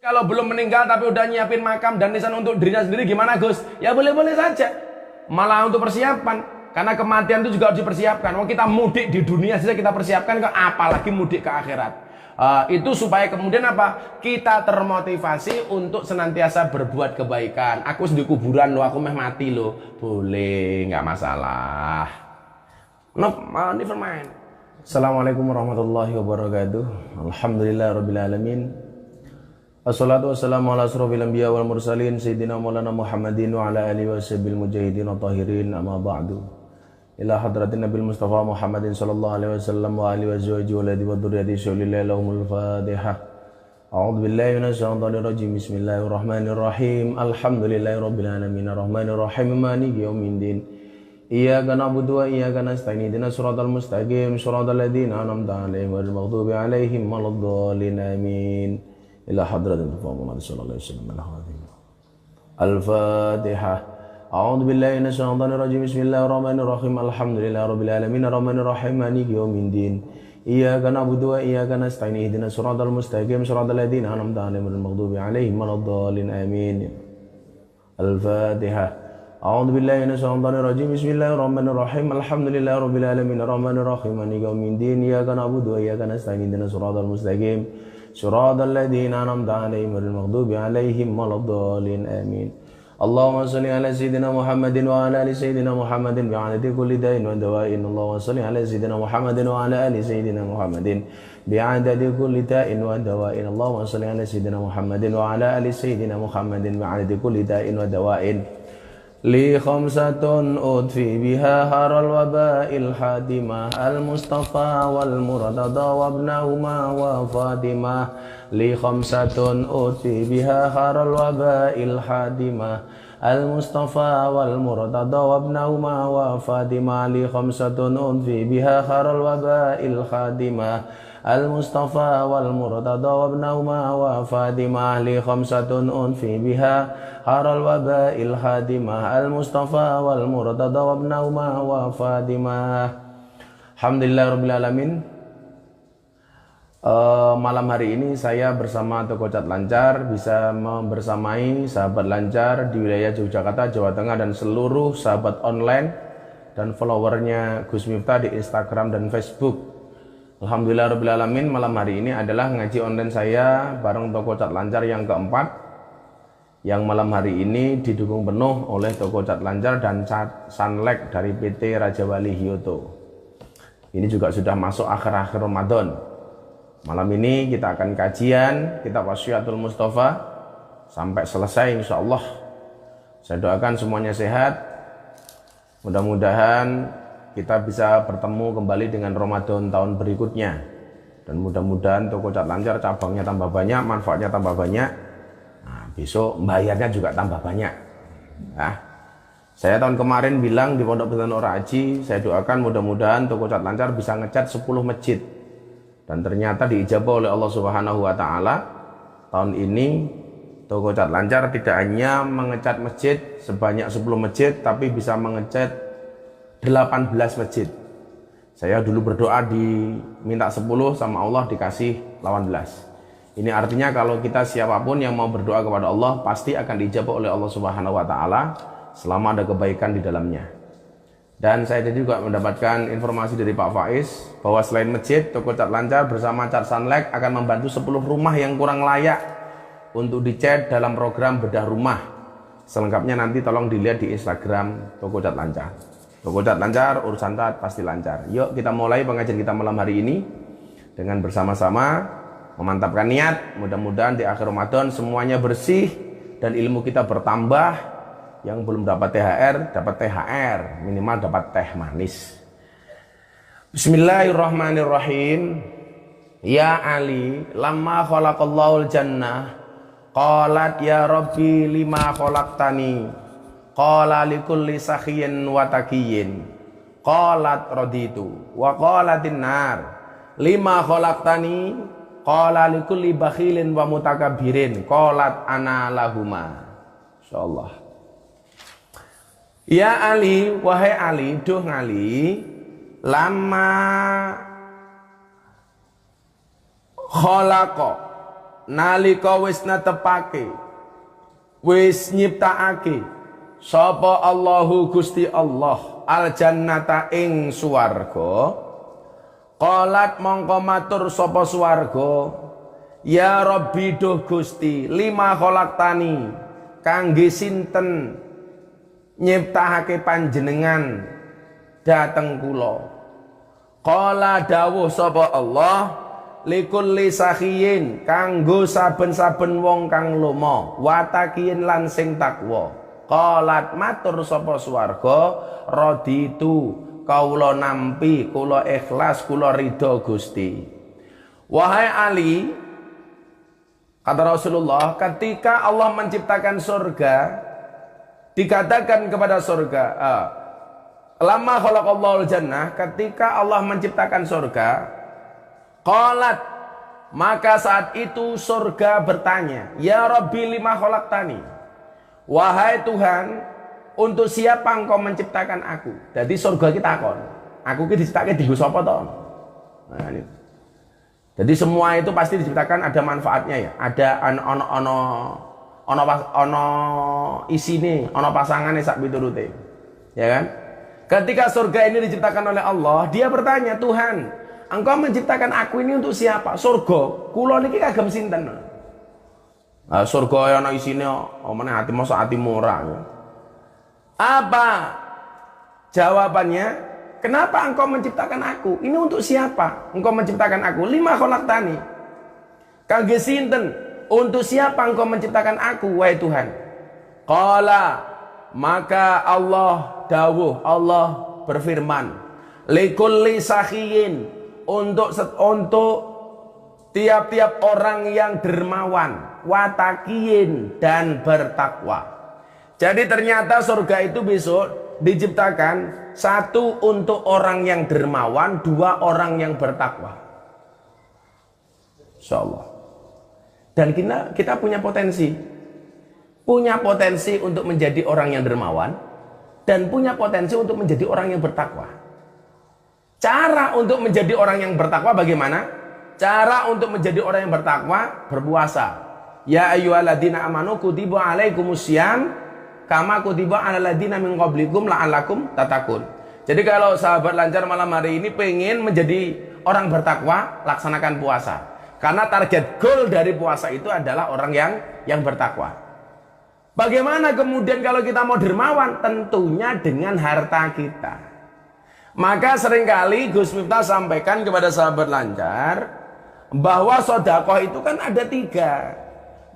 Kalau belum meninggal tapi udah nyiapin makam dan nisan untuk dirinya sendiri gimana Gus? Ya boleh-boleh saja. Malah untuk persiapan. Karena kematian itu juga harus dipersiapkan. Kalau kita mudik di dunia saja kita persiapkan, apalagi mudik ke akhirat. Itu supaya kemudian apa? Kita termotivasi untuk senantiasa berbuat kebaikan. Aku di kuburan loh, aku meh mati loh. Boleh, nggak masalah. Nope, never mind. Assalamualaikum warahmatullahi wabarakatuh. Alhamdulillahirabbil alamin. Assalatu wassalamu ala asrofil anbiya wal mursalin sayyidina maulana Muhammadin wa ala alihi washabil mujahidin wa tahirin amma ba'du. Ila hadratin Nabil Mustafa Muhammadin sallallahu alaihi wasallam wa alihi wazwaji wa alihi wa dzurriyyati syaulillahi lahumul Fatihah. A'udzu billahi minasyaitonir rajim. Bismillahirrahmanirrahim. Alhamdulillahirabbil alamin arrahmanir rahim maliki yaumiddin. Iyyaka na'budu wa iyyaka nasta'in. Ihdinas siratal mustaqim siratal ladzina an'amta 'alaihim ghairil maghdubi 'alaihim waladdallin. Amin. Ila hadratin Muhammad sallallahu alaihi wasallam. Al-Fatihah. A'udzu billahi minasyaitonir rajim. Bismillahirrahmanirrahim. Alhamdulillahirabbil alamin arrahmanir rahim maliki yaumiddin. Iyyaka na'budu wa iyyaka nasta'in. Ihdinas siratal mustaqim siratal ladzina an'amta 'alaihim ghairil maghdubi 'alaihim waladdallin. Amin. Al-Fatihah. A'udzu billahi minasyaitonir rajim. Bismillahirrahmanirrahim. Alhamdulillahirabbil alamin arrahmanir rahim maliki yaumiddin. Iyyaka na'budu wa iyyaka nasta'in. Ihdinas siratal mustaqim siratal ladzina an'amta 'alaihim ghairil maghdubi 'alaihim waladdallin. Amin. Allahumma shalli ala sayyidina Muhammadin wa ala ali sayyidina Muhammadin bi'adadi kulli da'in wa dawa'in. Allahumma shalli ala sayyidina Muhammadin wa ala ali sayyidina Muhammadin bi'adadi kulli da'in wa dawa'in. Allahumma shalli ala sayyidina Muhammadin wa ala ali sayyidina Muhammadin bi'adadi kulli da'in wa dawa'in. Li khamsatun udfi biha haral waba'il hadimah al-Mustafa wal Murtada wa ibnahuma wa Fatimah. Li khamsatun udfi biha haral waba'il hadimah al-Mustafa wal Murtada wa ibnahuma wa Fatimah. Li khamsatun udfi biha haral waba'il hadimah al-Mustafa wal Murtada wa ibnahuma wa Fatimah. Li khamsatun udfi biha haral waba'il hadimah al-Mustafa wal Murtada wa ibnahuma wa Fatimah. Alhamdulillahirabbil alamin. Malam hari ini saya bersama Toko Cat Lancar bisa membersamai sahabat lancar di wilayah Yogyakarta, Jawa Tengah dan seluruh sahabat online dan followernya Gus Miftah di Instagram dan Facebook. Alhamdulillahirabbil alamin. Malam hari ini adalah ngaji online saya bareng Toko Cat Lancar yang keempat, yang malam hari ini didukung penuh oleh Toko Cat Lancar dan Cat Sunlek dari PT Raja Wali Hyoto. Ini juga sudah masuk akhir-akhir Ramadan. Malam ini kita akan kajian kitab Wasyiatul Mustafa sampai selesai insyaallah. Saya doakan semuanya sehat. Mudah-mudahan kita bisa bertemu kembali dengan Ramadan tahun berikutnya. Dan mudah-mudahan Toko Cat Lancar cabangnya tambah banyak, manfaatnya tambah banyak. Nah, besok bayarnya juga tambah banyak. Nah, saya tahun kemarin bilang di Pondok Pesantren Nur Haji, saya doakan mudah-mudahan Toko Cat Lancar bisa ngecat 10 masjid. Dan ternyata diijabah oleh Allah Subhanahu wa taala. Tahun ini Toko Cat Lancar tidak hanya mengecat masjid sebanyak 10 masjid, tapi bisa mengecat 18 masjid. Saya dulu berdoa diminta 10 sama Allah dikasih 18. Ini artinya kalau kita siapapun yang mau berdoa kepada Allah pasti akan diijabah oleh Allah Subhanahu wa taala selama ada kebaikan di dalamnya. Dan saya juga mendapatkan informasi dari Pak Faiz bahwa selain masjid, Toko Cat Lancar bersama Cat Sunlek akan membantu 10 rumah yang kurang layak untuk dicat dalam program bedah rumah. Selengkapnya nanti tolong dilihat di Instagram Toko Cat Lancar. Toko Cat Lancar, urusan cat pasti lancar. Yuk kita mulai pengajian kita malam hari ini dengan bersama-sama memantapkan niat. Mudah-mudahan di akhir Ramadan semuanya bersih dan ilmu kita bertambah. Yang belum dapat THR, dapat THR, minimal dapat teh manis. Bismillahirrahmanirrahim. Ya Ali, lamma khalaqallahul jannah, qalat ya Rabbi lima khalaqtani, qala likulli sakhiyin wa taqiyin, qalat raditu, wa qalatin nar, lima khalaqtani, qala likulli bakhilin wa mutakabbirin, qalat ana lahuma. Insyaallah. Ya Ali, wahai Ali, duh Ali, lama khalaqa nalika wis netepake wis nyiptakake sapa Allahu Gusti Allah al jannata ing swarga, qalat mongko matur sapa swarga, ya Rabbi duh Gusti, lima khalaqtani, kangge sinten nyiptakake panjenengan dateng kula. Qala dawuh sapa Allah, likulli sakhiyin, kanggo saben-saben wong kang lomo, watakiyin lan sing takwa. Qalat matur sapa swarga, raditu, kawula nampi, kula ikhlas, kula ridho Gusti. Wahai Ali, kata Rasulullah, ketika Allah menciptakan surga, dikatakan kepada surga, lama khalaqallahu jannah, ketika Allah menciptakan surga, qalat, maka saat itu surga bertanya, ya Rabbi lima khalaqtani, wahai Tuhan, untuk siapa engkau menciptakan aku? Jadi surga kita takon, aku ki diciptakake dienggo sapa to? Nah, ini. Jadi semua itu pasti diciptakan ada manfaatnya ya, ada ono isine, ono pasangane sak piturute. Ya kan? Ketika surga ini diciptakan oleh Allah, dia bertanya, Tuhan, engkau menciptakan aku ini untuk siapa? Surga, kula niki kagem sinten? Surga ana isine omene ati mosok atimu ora. Apa jawabannya? Kenapa engkau menciptakan aku? Ini untuk siapa? Engkau menciptakan aku. Lima khalaqtani. Kangge sinten? Untuk siapa engkau menciptakan aku, wahai Tuhan? Qala, maka Allah dawuh, Allah berfirman, likulli sakhiyin, untuk tiap-tiap orang yang dermawan, watakiyin, dan bertakwa. Jadi ternyata surga itu besok diciptakan satu untuk orang yang dermawan, dua orang yang bertakwa. Insyaallah. Dan kita punya potensi untuk menjadi orang yang dermawan, dan punya potensi untuk menjadi orang yang bertakwa. Cara untuk menjadi orang yang bertakwa bagaimana? Cara untuk menjadi orang yang bertakwa, berpuasa. Ya ayyuhalladzina amanu kutiba alaikumusiyam kama kutiba alal ladzina min qablikum la'allakum tattaqun. Jadi kalau sahabat lancar malam hari ini pengen menjadi orang bertakwa, laksanakan puasa. Karena target goal dari puasa itu adalah orang yang bertakwa. Bagaimana kemudian kalau kita mau dermawan? Tentunya dengan harta kita. Maka seringkali Gus Miftah sampaikan kepada sahabat lancar bahwa sedekah itu kan ada tiga.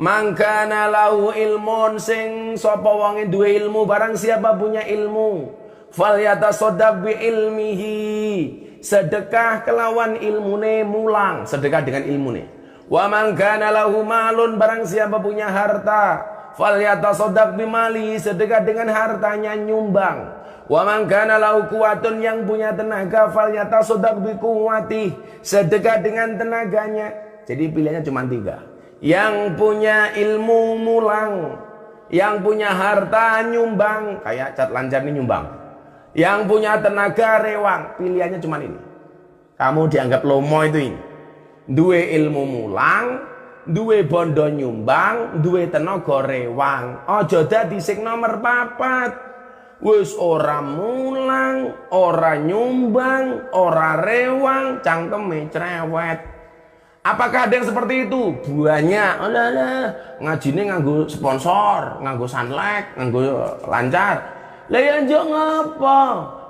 Mangkana lahu ilmun, sing sapa wonge duwe ilmu, barang siapa punya ilmu, falyatasaddaq bi ilmihi, sedekah kelawan ilmune, mulang sedekah dengan ilmune. Wa mangkana lahu malun, barang siapa punya harta, falyatasaddaq bi mali, sedekah dengan hartanya, nyumbang. Wa man kana lahu quwwatun, yang punya tenaga, falyatasaddaq bi quwwati, sedekah dengan tenaganya. Jadi pilihannya cuma tiga. Yang punya ilmu mulang, yang punya harta nyumbang, kayak cat lancar ini nyumbang. Yang punya tenaga rewang, pilihannya cuma ini. Kamu dianggap lomo itu ini. Duwe ilmu mulang, duwe bondo nyumbang, duwe tenaga rewang. Aja dadi sing nomor 4. Wis ora mulang, ora nyumbang, ora rewang, cangkeme cerewet. Apakah ada yang seperti itu? Banyak. Alah, ngajine nganggo sponsor, nganggo Sunlight, nganggo lancar. Lah ya njuk ngapa?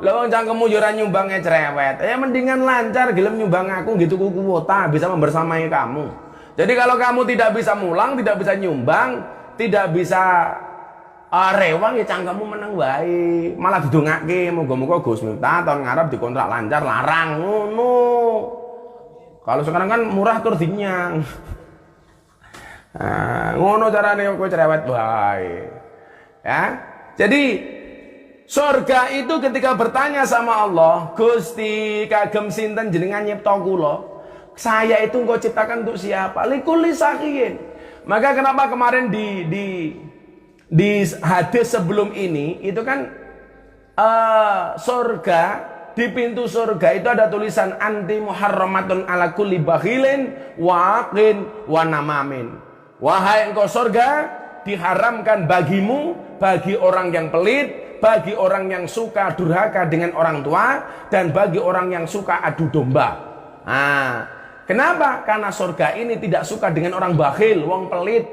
Lah wong cangkemmu yo ora nyumbange cerewet. Ya mendingan lancar gelem nyumbang aku gitu kuota bisa membersamai kamu. Jadi kalau kamu tidak bisa mulang, tidak bisa nyumbang, tidak bisa rewang, ya cangkemmu meneng wae. Malah didongake muga-muga Gus Miftah tahun ngarep dikontrak lancar, larang ngono. Kalau sekarang kan murah tur dinyang. Ngono carane kowe cerewet wae. Ya. Jadi surga itu ketika bertanya sama Allah, Gusti kagem sinten jenengan nyipta kula? Saya itu engkau ciptakan untuk siapa? Likulli sakhiyin. Maka kenapa kemarin di hadis sebelum ini itu kan surga, di pintu surga itu ada tulisan anti muharramatun ala kulli bakhilin waqin wa namamin. Wahai engkau surga, diharamkan bagimu, bagi orang yang pelit, bagi orang yang suka durhaka dengan orang tua, dan bagi orang yang suka adu domba. Nah, kenapa? Karena surga ini tidak suka dengan orang bakhil, wong pelit.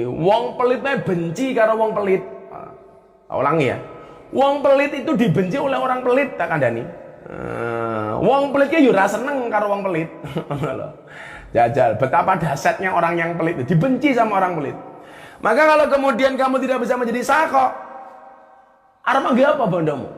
Wong pelitnya benci karo wong pelit. Ulangi ya. Wong pelit itu dibenci oleh orang pelit, tak kandani. Wong pelitnya yura seneng karo wong pelit. Jajal, betapa dahsyatnya orang yang pelit, dibenci sama orang pelit. Maka kalau kemudian kamu tidak bisa menjadi sako, arep nggih apa bondomu?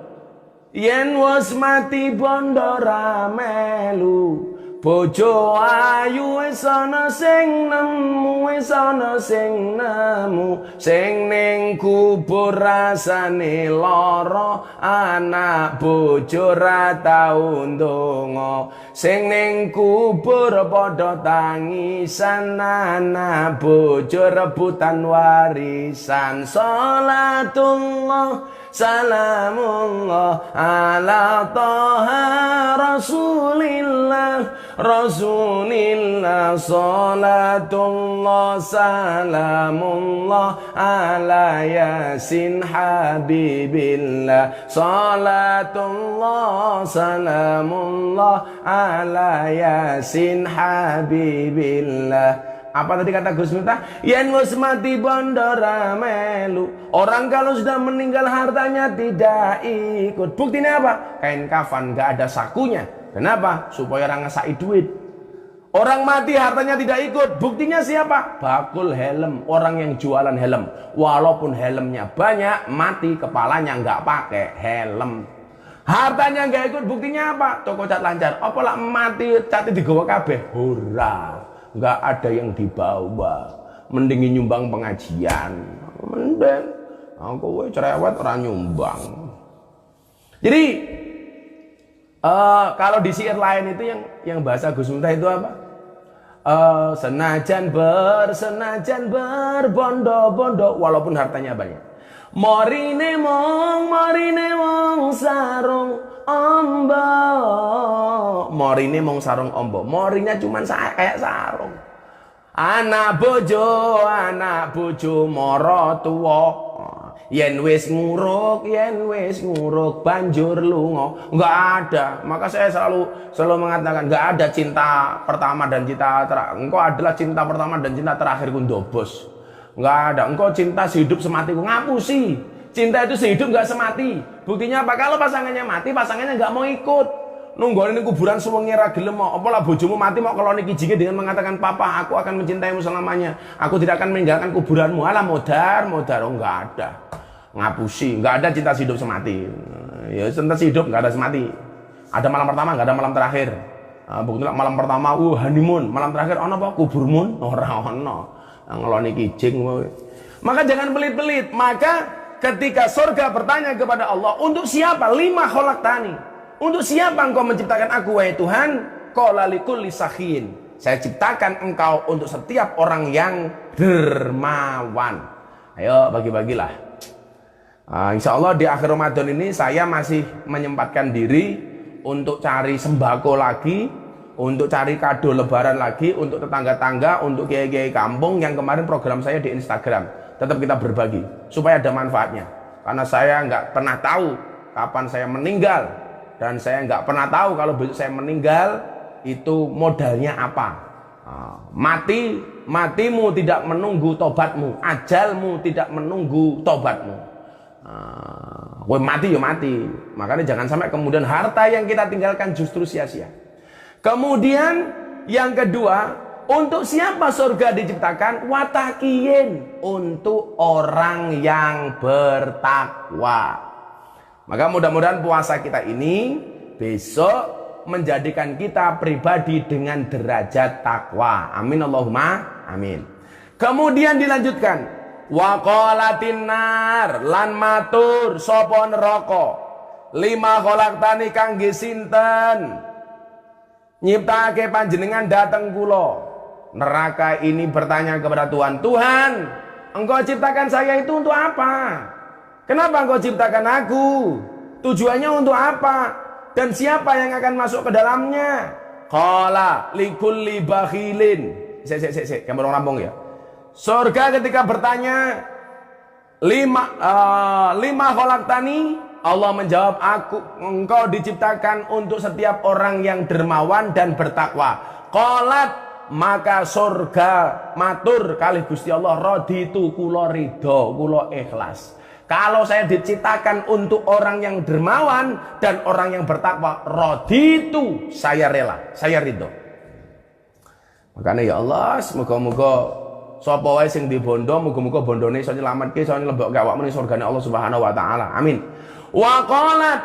Yen wis mati bondo ra melu, bojo ayu wis ana sing nemu, wis ana sing nemu, sing ning kubur rasane lara, anak bojo ra tau ndonga, sing ning kubur padha tangisan, anak bojo rebutan warisan. Salatullah salamullah ala toha rasulillah, rasulillah. Salatullah salamullah ala yasin habibillah, salatullah salamullah ala yasin habibillah. Apa tadi kata Gus Miftah? Yen wis mati bondo ra melu. Orang kalau sudah meninggal hartanya tidak ikut. Buktinya apa? Kain kafan gak ada sakunya. Kenapa? Supaya orang ngesai duit. Orang mati hartanya tidak ikut. Buktinya siapa? Bakul helm, orang yang jualan helm. Walaupun helmnya banyak, mati kepalanya nggak pakai helm. Hartanya nggak ikut. Buktinya apa? Toko cat lancar. Apa lah mati catnya digawa kabeh? Hurra. Nggak ada yang dibawa, mending nyumbang pengajian, mending aku cerewet orang nyumbang. Jadi kalau di syair lain itu yang bahasa Gus Miftah itu apa? Senajan berbondo-bondo walaupun hartanya banyak, morine mong sarung ombo, morine mong sarung ombo, morinya cuman kayak sarung. Anak bojo moro tuwa, yen wis nguruk banjur lunga. Enggak ada. Maka saya selalu mengatakan enggak ada cinta pertama dan cinta terakhir. Engkau adalah cinta pertama dan cinta terakhirku ndobos. Enggak ada. Engkau cinta sehidup sematiku, ngapusi. Cinta itu sehidup nggak semati. Buktinya apa? Kalau pasangannya mati, pasangannya nggak mau ikut. Nunggu ini kuburan suwengi ra gelem. Apalah bojomu mati mau keloni kijinge dengan mengatakan, "Papa, aku akan mencintaimu selamanya. Aku tidak akan meninggalkan kuburanmu." Alah modar. Oh, nggak ada. Ngapusi, nggak ada cinta sehidup semati. Ya cinta sehidup nggak ada semati. Ada malam pertama, nggak ada malam terakhir. Buktinya malam pertama honeymoon, malam terakhir ono apa? Kuburmun ora ono. Ngeloni kijing. Maka jangan pelit-pelit. Maka ketika surga bertanya kepada Allah, untuk siapa? 5 khalaqtani. Untuk siapa engkau menciptakan aku, wahai Tuhan? Qala likulli sakhin. Saya ciptakan engkau untuk setiap orang yang dermawan. Ayo bagi-bagilah. Insya Allah di akhir Ramadan ini saya masih menyempatkan diri untuk cari sembako lagi, untuk cari kado lebaran lagi, untuk tetangga-tangga, untuk kiai-kiai kampung yang kemarin program saya di Instagram. Tetap kita berbagi supaya ada manfaatnya, karena saya nggak pernah tahu kapan saya meninggal, dan saya nggak pernah tahu kalau besok saya meninggal itu modalnya apa. Matimu tidak menunggu tobatmu, ajalmu tidak menunggu tobatmu. Mati ya mati. Makanya jangan sampai kemudian harta yang kita tinggalkan justru sia-sia. Kemudian yang kedua, untuk siapa surga diciptakan? Watakiyin, untuk orang yang bertakwa. Maka mudah-mudahan puasa kita ini besok menjadikan kita pribadi dengan derajat takwa. Amin Allahumma amin. Kemudian dilanjutkan, wa qalatin nar, lan matur sapa neraka, 5 khalaqtani kangge sinten nyiptake panjenengan dateng kula. Neraka ini bertanya kepada Tuhan, Tuhan, engkau ciptakan saya itu untuk apa? Kenapa engkau ciptakan aku? Tujuannya untuk apa? Dan siapa yang akan masuk ke dalamnya? Qala likulli bakhilin. Kamu orang rampung ya. Surga ketika bertanya, lima khalaqtani, Allah menjawab, engkau diciptakan untuk setiap orang yang dermawan dan bertakwa. Qalat, maka surga matur kalih Gusti Allah, raditu, kula ridho, kula ikhlas. Kalau saya diciptakan untuk orang yang dermawan dan orang yang bertakwa, raditu, saya rela, saya ridho. Makanya ya Allah, semoga-moga sapa wae sing di bondo, muga-muga bondone iso nyelametke, iso nglebokake awakmu ning surgane Allah Subhanahu wa taala. Amin. Wa qalat,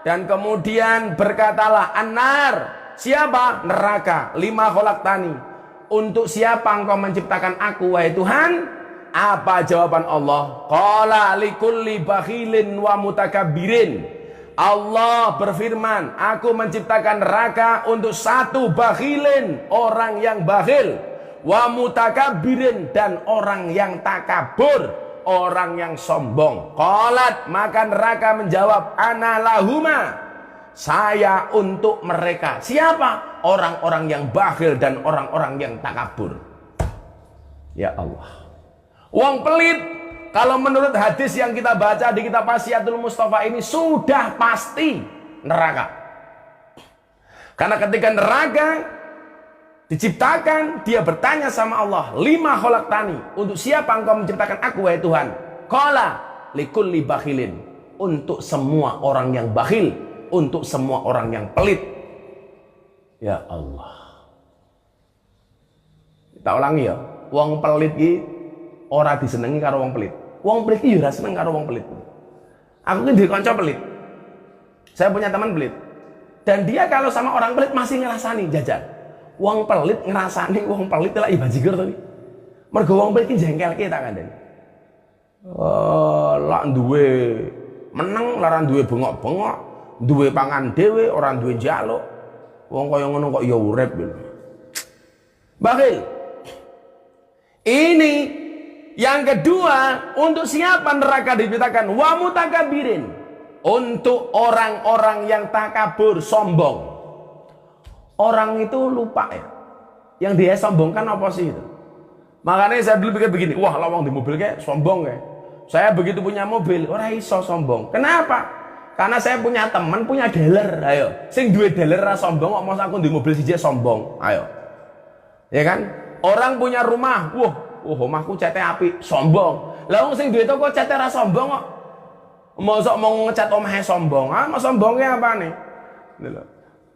dan kemudian berkatalah annar, siapa? Neraka. Lima khalaqtani, untuk siapa engkau menciptakan aku wahai Tuhan? Apa jawaban Allah? Qala likulli bakhilin wa mutakabbirin. Allah berfirman, aku menciptakan neraka untuk satu bakhilin, orang yang bakhil, wa mutakabbirin, dan orang yang takabur, orang yang sombong. Qalat, maka neraka menjawab, ana lahuma, saya untuk mereka. Siapa? Orang-orang yang bakhil dan orang-orang yang takabur. Ya Allah. Wong pelit, kalau menurut hadis yang kita baca di kitab Wasiatul Mustafa ini, sudah pasti neraka. Karena ketika neraka diciptakan, dia bertanya sama Allah, lima khalaqtani, untuk siapa engkau menciptakan aku wahai Tuhan? Qala likulli bakhilin, untuk semua orang yang bakhil, untuk semua orang yang pelit. Ya Allah. Kita ulangi ya, wong pelit iki ora disenengi karo wong pelit. Wong pelit iki ora seneng karo wong pelit. Aku kan duwe kanca pelit. Saya punya teman pelit. Dan dia kalau sama orang pelit masih ngerasani jajan. Wong pelit ngerasani wong pelit lek bajigur to. Mergo wong pelit iki jengkelke tak kandhani. Lak duwe meneng, laran duwe bengok-bengok, duwe pangan dhewe, ora duwe njaluk. Wong kaya ngono kok ya urip lho. Bakhil. Ini yang kedua, untuk siapa neraka diciptakan? Wa mutakabbirin, untuk orang-orang yang takabur, sombong. Orang itu lupa ya, yang dia sombongkan apa sih itu? Makanya saya dulu pikir begini, wah lawang di mobil kayak sombong ya. Saya begitu punya mobil, orang iso sombong. Kenapa? Karena saya punya teman punya dealer, ayo. Sing duwe dealer ra sombong, kok masa aku di mobil siji sombong, ayo. Ya kan? Orang punya rumah, omahku cete api, sombong. Lah wong sing duwe toko cete ra sombong kok. Mosok mau ngecat omahe sombong. Ah, mau sombongnya apa nih?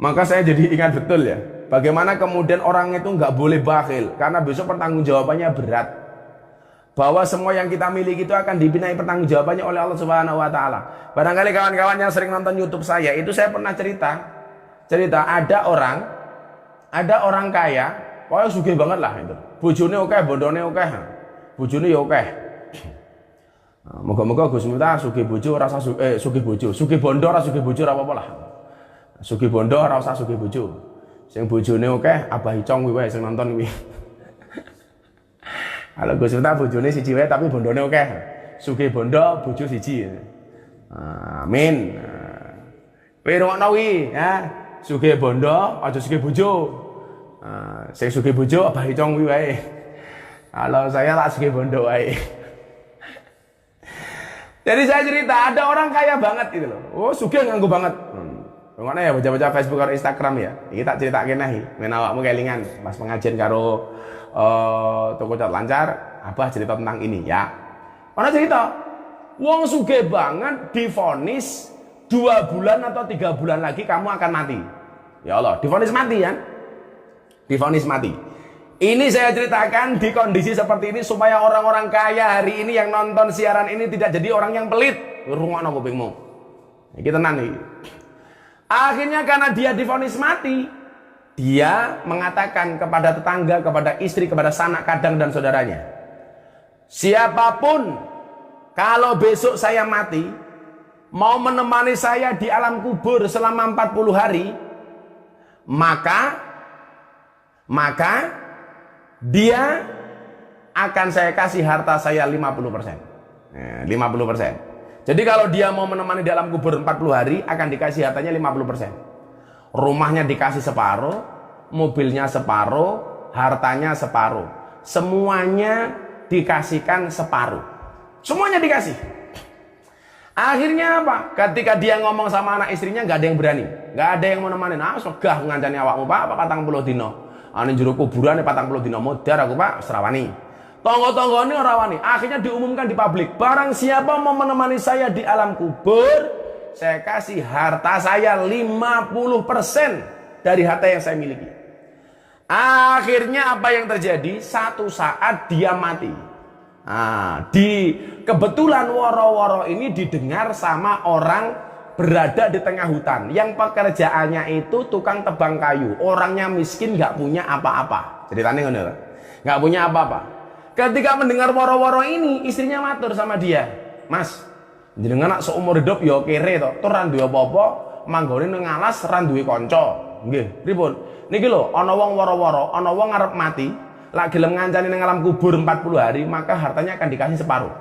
Maka saya jadi ingat betul ya, bagaimana kemudian orang itu nggak boleh bakhil, karena besok pertanggungjawabannya berat. Bahwa semua yang kita miliki itu akan dibinai pertanggungjawabannya oleh Allah Subhanahu wa taala. Barangkali kawan-kawan yang sering nonton YouTube saya, itu saya pernah cerita ada orang kaya, pokoknya sugih banget lah itu. Bojone akeh, bondone akeh. Bojone ya akeh. Moga-moga Gus Miftah sugih bojo ora usah sugih bojo, sugih bondo ora sugih bojo ora apa-apa lah. Sugih bondo ora usah sugih bojo. Sing bojone akeh, Abah Icong kuwi wae sing nonton kuwi. Kalau Gus Miftah bojone siji wae tapi bondone akeh. Sugih bondo, bojo siji. Amin. Kowe rungokno kuwi, ya. Sugih bondo, aja sugih bojo. Sing sugih bojo Abah Icong kuwi wae. Kalau saya tak sugih bondo wae. Jadi saya cerita, ada orang kaya banget gitu loh. Oh, sugih nganggo banget. Ngono ya baca-baca Facebook atau Instagram ya. Iki tak critakake nahi, men awakmu kelingan pas pengajian karo toko cat lancar, Abah cerita tentang ini ya. Ono cerita, wong sugih banget divonis 2 bulan atau 3 bulan lagi kamu akan mati. Ya Allah, divonis mati kan? Divonis mati. Ini saya ceritakan di kondisi seperti ini supaya orang-orang kaya hari ini yang nonton siaran ini tidak jadi orang yang pelit. Rungokno kupingmu. Iki tenan iki. Akhirnya karena dia divonis mati, dia mengatakan kepada tetangga, kepada istri, kepada sanak kadang dan saudaranya, siapapun kalau besok saya mati mau menemani saya di alam kubur selama 40 hari, maka dia akan saya kasih harta saya 50%. 50%. Jadi kalau dia mau menemani di alam kubur 40 hari, akan dikasih hartanya 50%. Rumahnya dikasih separuh, mobilnya separuh, hartanya separuh. Semuanya dikasihkan separuh. Semuanya dikasih. Akhirnya apa? Ketika dia ngomong sama anak istrinya, nggak ada yang berani, nggak ada yang mau nemanin. Ah, segah ngancani awakmu pak, 40 dino. Ane jero kuburan 40 dino modar aku pak, serawani. Tonggo-tonggo ini orang wani. Akhirnya diumumkan di publik, barang siapa mau menemani saya di alam kubur, saya kasih harta saya 50% dari harta yang saya miliki. Akhirnya apa yang terjadi? Satu saat dia mati. Nah, kebetulan woro-woro ini didengar sama orang berada di tengah hutan yang pekerjaannya itu tukang tebang kayu. Orangnya miskin, nggak punya apa-apa. Ceritanya ngono, nggak punya apa-apa. Ketika mendengar woro-woro ini, istrinya matur sama dia, Mas, jenengan nak seumur hidup ya kere to, tur ra duwe apa-apa, manggone ning alas ra duwe kanca. Nggih, pripun? Niki lho, ana wong woro-woro, ana wong arep mati. Lagi gelem ngancani ning alam kubur 40 hari, maka hartanya akan dikasih separuh.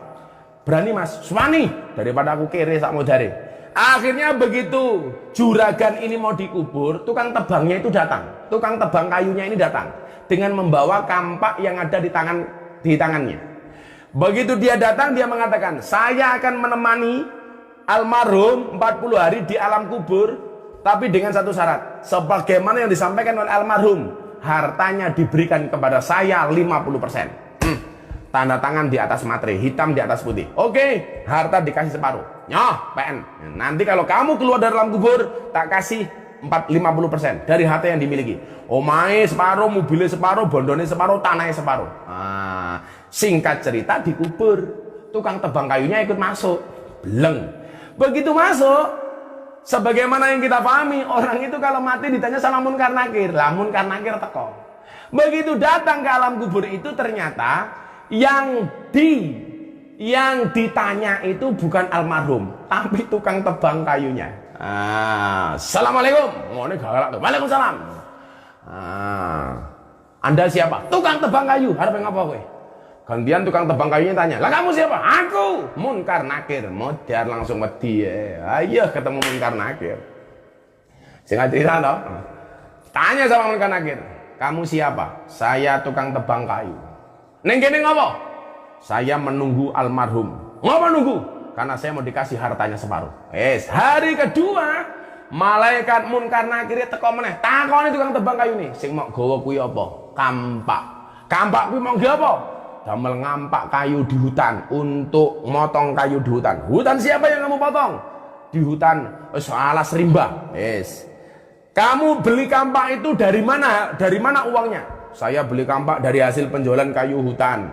Berani Mas? Suwani daripada aku kere sak modare. Akhirnya begitu juragan ini mau dikubur, tukang tebangnya itu datang. Tukang tebang kayunya ini datang dengan membawa kampak yang ada di tangannya. Begitu dia datang, dia mengatakan, "Saya akan menemani almarhum 40 hari di alam kubur, tapi dengan satu syarat. Sebagaimana yang disampaikan oleh almarhum, hartanya diberikan kepada saya 50%. Tanda tangan di atas materai, hitam di atas putih. Oke, harta dikasih separuh. Nyoh, PN. Nanti kalau kamu keluar dari alam kubur, tak kasih 50% dari harta yang dimiliki. Omae separuh, mobilnya separuh, bondone separuh, tanahnya separuh. Singkat cerita dikubur. Tukang tebang kayunya ikut masuk. Bleng. Begitu masuk, sebagaimana yang kita pahami, orang itu kalau mati ditanya sama munkar nakir. Lah munkar nakir teko. Begitu datang ke alam kubur itu, ternyata yang ditanya itu bukan almarhum, tapi tukang tebang kayunya. Assalamualaikum. Ngene galak. Waalaikumsalam. Anda siapa? Tukang tebang kayu. Harap ngapa kowe? Gantian tukang tebang kayunya tanya, "Lah kamu siapa?" "Aku munkar nakir." Modar langsung wedi. Ayo ketemu munkar nakir. Singkat cerita toh. Tanya sama munkar nakir, "Kamu siapa?" "Saya tukang tebang kayu." "Ning kene ngopo?" "Saya menunggu almarhum." "Ngopo nunggu?" "Karena saya mau dikasih hartanya separuh." Hari kedua, malaikat munkar nakir teko meneh. Takoni tukang tebang kayu nih, "Sing mau gawa kuwi apa?" "Kampak." "Kampak kuwi mau nggawa apa?" "Damel ngampak kayu di hutan, untuk motong kayu di hutan." "Hutan siapa yang kamu potong?" "Di hutan alas rimba." "Kamu beli kampak itu dari mana? Dari mana uangnya?" "Saya beli kampak dari hasil penjualan kayu hutan.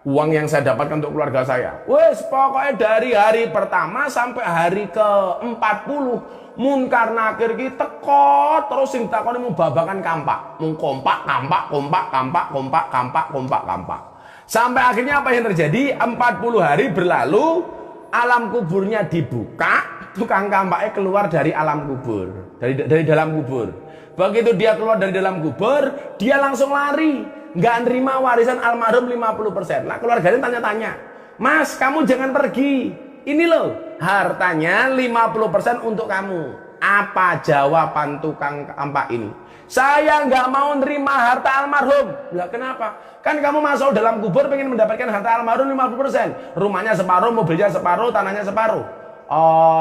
Uang yang saya dapatkan untuk keluarga saya." Pokoknya dari hari pertama sampai hari ke-40 munkar nakir ki teko terus sing takoni mung babakan kampak. Mung kompak, kampak, kompak, kampak, kompak, kampak, kompak, kampak. Sampai akhirnya apa yang terjadi? 40 hari berlalu, alam kuburnya dibuka, tukang kampaknya keluar dari alam kubur, dari dalam kubur. Begitu dia keluar dari dalam kubur, dia langsung lari, nggak nerima warisan almarhum 50%. Lah keluarganya tanya-tanya, "Mas, kamu jangan pergi. Ini loh, hartanya 50% untuk kamu." Apa jawaban tukang kampak ini? "Saya nggak mau nerima harta almarhum." Lah kenapa? Kan kamu masuk dalam kubur pengen mendapatkan harta almarhum 50%. Rumahnya separuh, mobilnya separuh, tanahnya separuh.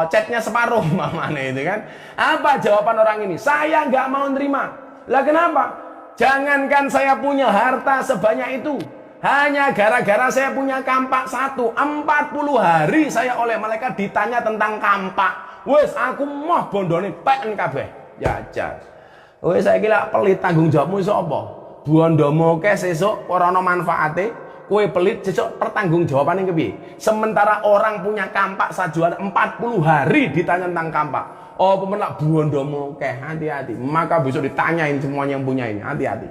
Catnya separuh, mamane itu kan. Apa jawaban orang ini? "Saya nggak mau nerima." Lah kenapa? Jangankan saya punya harta sebanyak itu, hanya gara-gara saya punya kampak satu, 40 hari saya oleh malaikat ditanya tentang kampak. Aku mau bondone PN kabeh. Jajan. Saya kira pelit, tanggung jawabmu iso apa? Bondomu ke sesuk ora ana manfaate, kowe pelit sesuk pertanggungjawabane kepiye? Sementara orang punya kampak sajuan 40 hari ditanya tentang kampak. Pemenak bondomu ke, hati-hati. Maka besok ditanyain semuanya yang punya ini, hati-hati.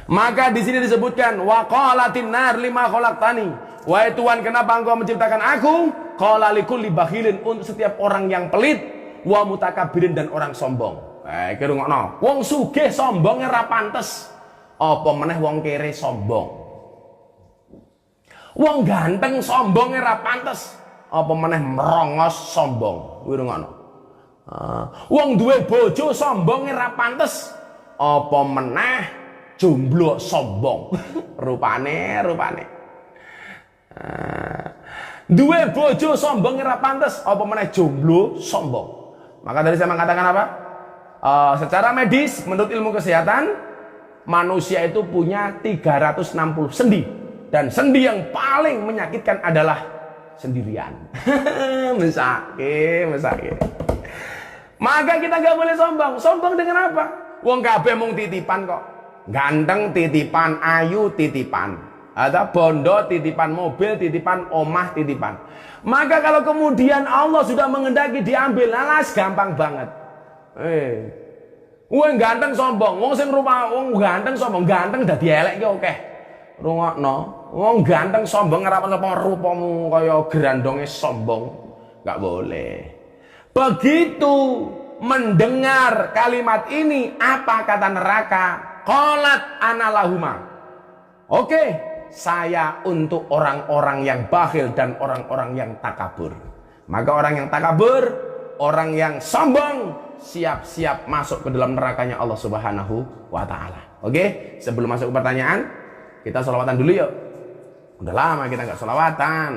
Maka di sini disebutkan, "Wa qalatin nar lima khalaqtani." Wahai Tuhan, kenapa engkau menciptakan aku? Qala likulli bakhilin, untuk setiap orang yang pelit, wa mutakabirin, dan orang sombong. Kira ngono. Wong sugih sombongnya ra pantes. Apa meneh wong kere sombong. Wong ganteng sombongnya ra pantes. Apa meneh merongos sombong. Kira ngono. Wong duwe bojo sombongnya ra pantes. Apa meneh jomblo sombong. Rupane. Duwe bojo sombong ora pantes, apa meneh jomblo sombong. Maka tadi saya mengatakan apa? Secara medis, menurut ilmu kesehatan, manusia itu punya 360 sendi. Dan sendi yang paling menyakitkan adalah sendirian. Mesake. Maka kita nggak boleh sombong. Sombong dengan apa? Wong kabeh mung titipan kok. Ganteng titipan, ayu titipan. Ada bondo titipan, mobil titipan, omah titipan. Maka kalau kemudian Allah sudah mengendaki diambil, alas gampang banget. Wong ganteng sombong, wong sing rumah wong ganteng sombong, ganteng dadi elek ki akeh. Rungokno, wong ganteng sombong ora apa rupamu kaya gerandonge sombong. Enggak boleh. Begitu mendengar kalimat ini, apa kata neraka? Qalat analahuma. Oke, saya untuk orang-orang yang bakhil dan orang-orang yang takabur. Maka orang yang takabur, orang yang sombong, siap-siap masuk ke dalam nerakanya Allah Subhanahu wa Ta'ala. Oke, sebelum masuk ke pertanyaan, kita sholawatan dulu yuk. Udah lama kita nggak sholawatan.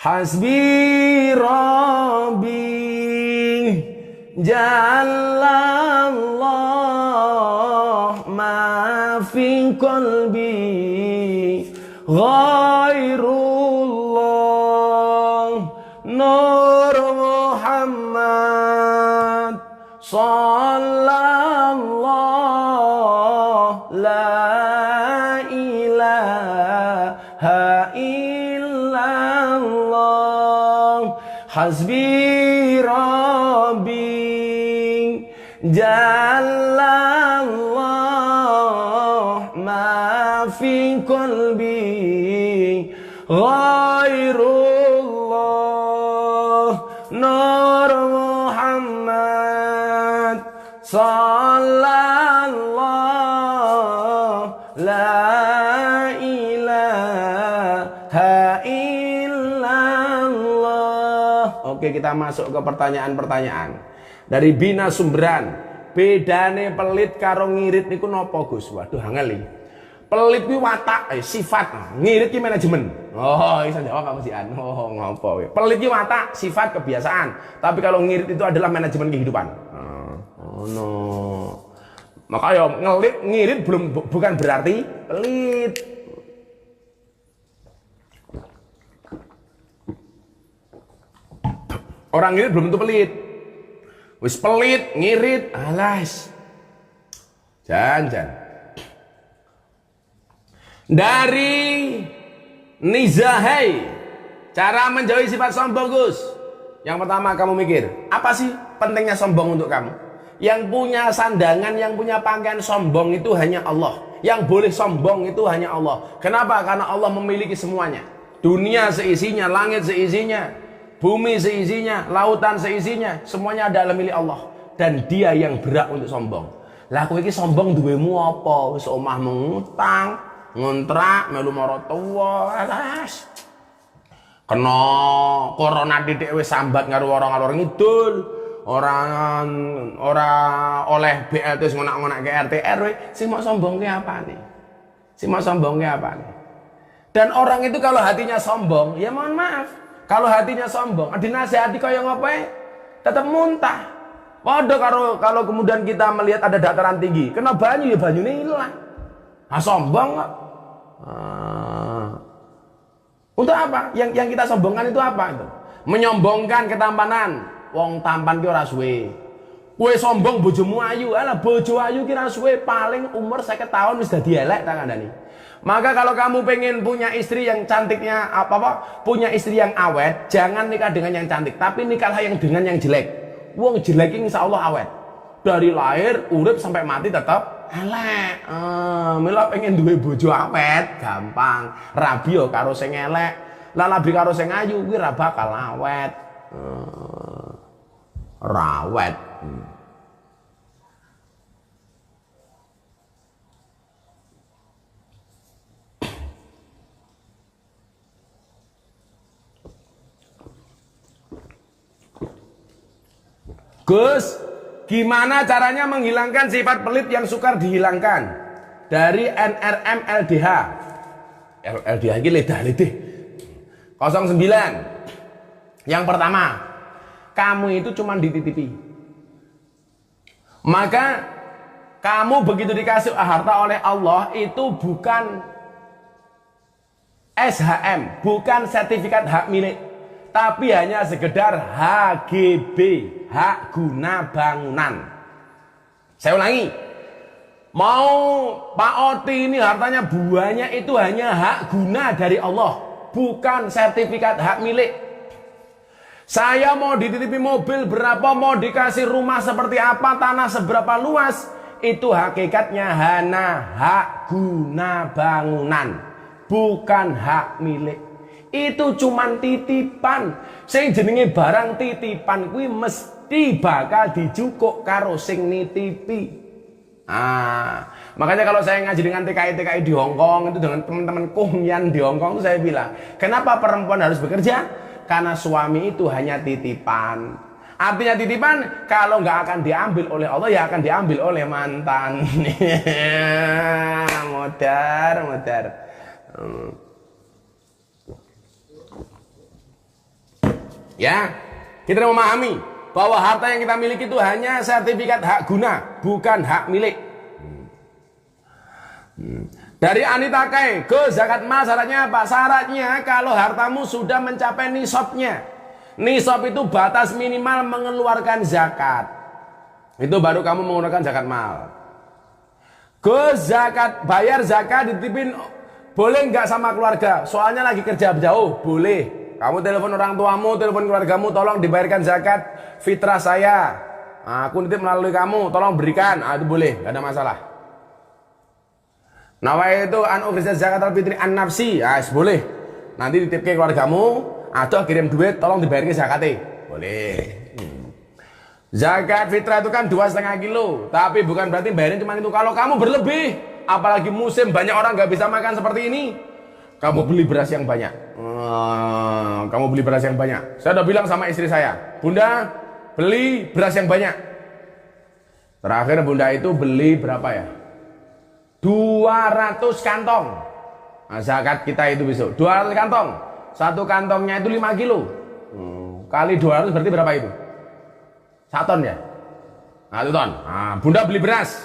Hasbi Rabbi Jalallah ma fi qalbi ghairullah Nur Muhammad sallallahu la ilaha illallah hasbi rabbi jalallah ma fi qalbi ghairullah Nur Muhammad sallallahu la ilaha illallah. Oke, kita masuk ke pertanyaan-pertanyaan dari Bina Sumberan. Bedane pelit karo ngirit niku napa Gus? Waduh angel iki. Pelit kuwi watak, sifat. Ngirit ki manajemen. Oh, iso jawab kamu sih an. Oh, ngopo kowe. Pelit ki watak, sifat, kebiasaan. Tapi kalau ngirit itu adalah manajemen kehidupan. Oh no. Maka ya ngirit bukan berarti pelit. Orang ngirit belum tentu pelit. Wis pelit, ngirit, alas. Jangan. Dari Nizahai, cara menjauhi sifat sombong Gus. Yang pertama kamu mikir, apa sih pentingnya sombong untuk kamu? Yang punya sandangan, yang punya pakaian sombong itu hanya Allah. Yang boleh sombong itu hanya Allah. Kenapa? Karena Allah memiliki semuanya. Dunia seisinya, langit seisinya, bumi seisinya, lautan seisinya, semuanya adalah milik Allah. Dan dia yang berhak untuk sombong. Lah kowe iki sombong duwemu apa? Wis omah ngutang, ngontrak, melu mara tuwa, alas. Kena corona titik wis sambat karo orang-orang ngidul. Orang oleh BLT sing ngonak-ngonak ke RT RW, sing mau sombong ke apa nih? Si mau sombong ke apa nih? Dan orang itu kalau hatinya sombong, ya mohon maaf. Kalau hatinya sombong, dinasehati kaya ngopo tetap muntah. Waduh kalau kemudian kita melihat ada dataran tinggi, kena banyu ya banyune hilang. Nah sombong kok. Untuk apa? Yang kita sombongkan itu apa itu? Menyombongkan ketampanan. Wong tampan ki ora suwe. Kowe sombong bojomu ayu, alah bojo ayu ki ora suwe, paling umur 50 tahun wis dadi elek ta kandhani. Maka kalau kamu pengen punya istri yang cantiknya punya istri yang awet, jangan nikah dengan yang cantik, tapi nikahlah yang dengan yang jelek. Wong jelek iki insyaallah awet. Dari lahir urip sampai mati tetap elek. Mila pengen duwe bojo awet, gampang. Rabi yo karo sing elek. Lah labi karo sing ayu kuwi ora bakal awet. Rawet. Gus, gimana caranya menghilangkan sifat pelit yang sukar dihilangkan? Dari NRM LDH. LDH ini lidah-lidih. 09. Yang pertama, kamu itu cuma dititipi. Maka kamu begitu dikasih harta oleh Allah itu bukan SHM, bukan sertifikat hak milik, tapi hanya sekedar HGB, hak guna bangunan. Saya ulangi, mau Pak Oti ini hartanya buahnya itu hanya hak guna dari Allah, bukan sertifikat hak milik. Saya mau dititipi mobil berapa, mau dikasih rumah seperti apa, tanah seberapa luas, itu hakikatnya hanya hak guna bangunan, bukan hak milik. Itu cuman titipan. Sing jenenge barang titipan kuwi mesti bakal dijukuk karo sing nitipi. Makanya kalau saya ngaji dengan TKI di Hong Kong itu, dengan teman-teman Kumyan di Hong Kong itu, saya bilang, kenapa perempuan harus bekerja? Karena suami itu hanya titipan. Artinya titipan, kalau nggak akan diambil oleh Allah, ya akan diambil oleh mantan. Modar. Ya, kita memahami bahwa harta yang kita miliki itu hanya sertifikat hak guna, bukan hak milik. Dari Anita Kai ke zakat mal, syaratnya apa? Syaratnya kalau hartamu sudah mencapai nisabnya. Nisab itu batas minimal mengeluarkan zakat. Itu baru kamu mengeluarkan zakat mal. Ke zakat, bayar zakat dititipin, boleh nggak sama keluarga? Soalnya lagi kerja jauh, boleh. Kamu telepon orang tuamu, telepon keluargamu, tolong dibayarkan zakat fitrah saya. Aku nitip melalui kamu, tolong berikan. Itu boleh, nggak ada masalah. Nawai itu an ukhrija zakat al-fitri an nafsi, boleh. Nanti dititip ke keluargamu, atau kirim duit, tolong dibayarkan zakatnya, boleh. Zakat fitrah itu kan 2,5 kilo, tapi bukan berarti bayarin cuma itu. Kalau kamu berlebih, apalagi musim banyak orang nggak bisa makan seperti ini, kamu beli beras yang banyak. Kamu beli beras yang banyak. Saya udah bilang sama istri saya, Bunda, beli beras yang banyak. Terakhir Bunda itu beli berapa ya? 200 kantong. Zakat kita itu besok 200 kantong. Satu kantongnya itu 5 kilo. Kali 200 berarti berapa itu? 1 ton ya? 1 ton. Bunda beli beras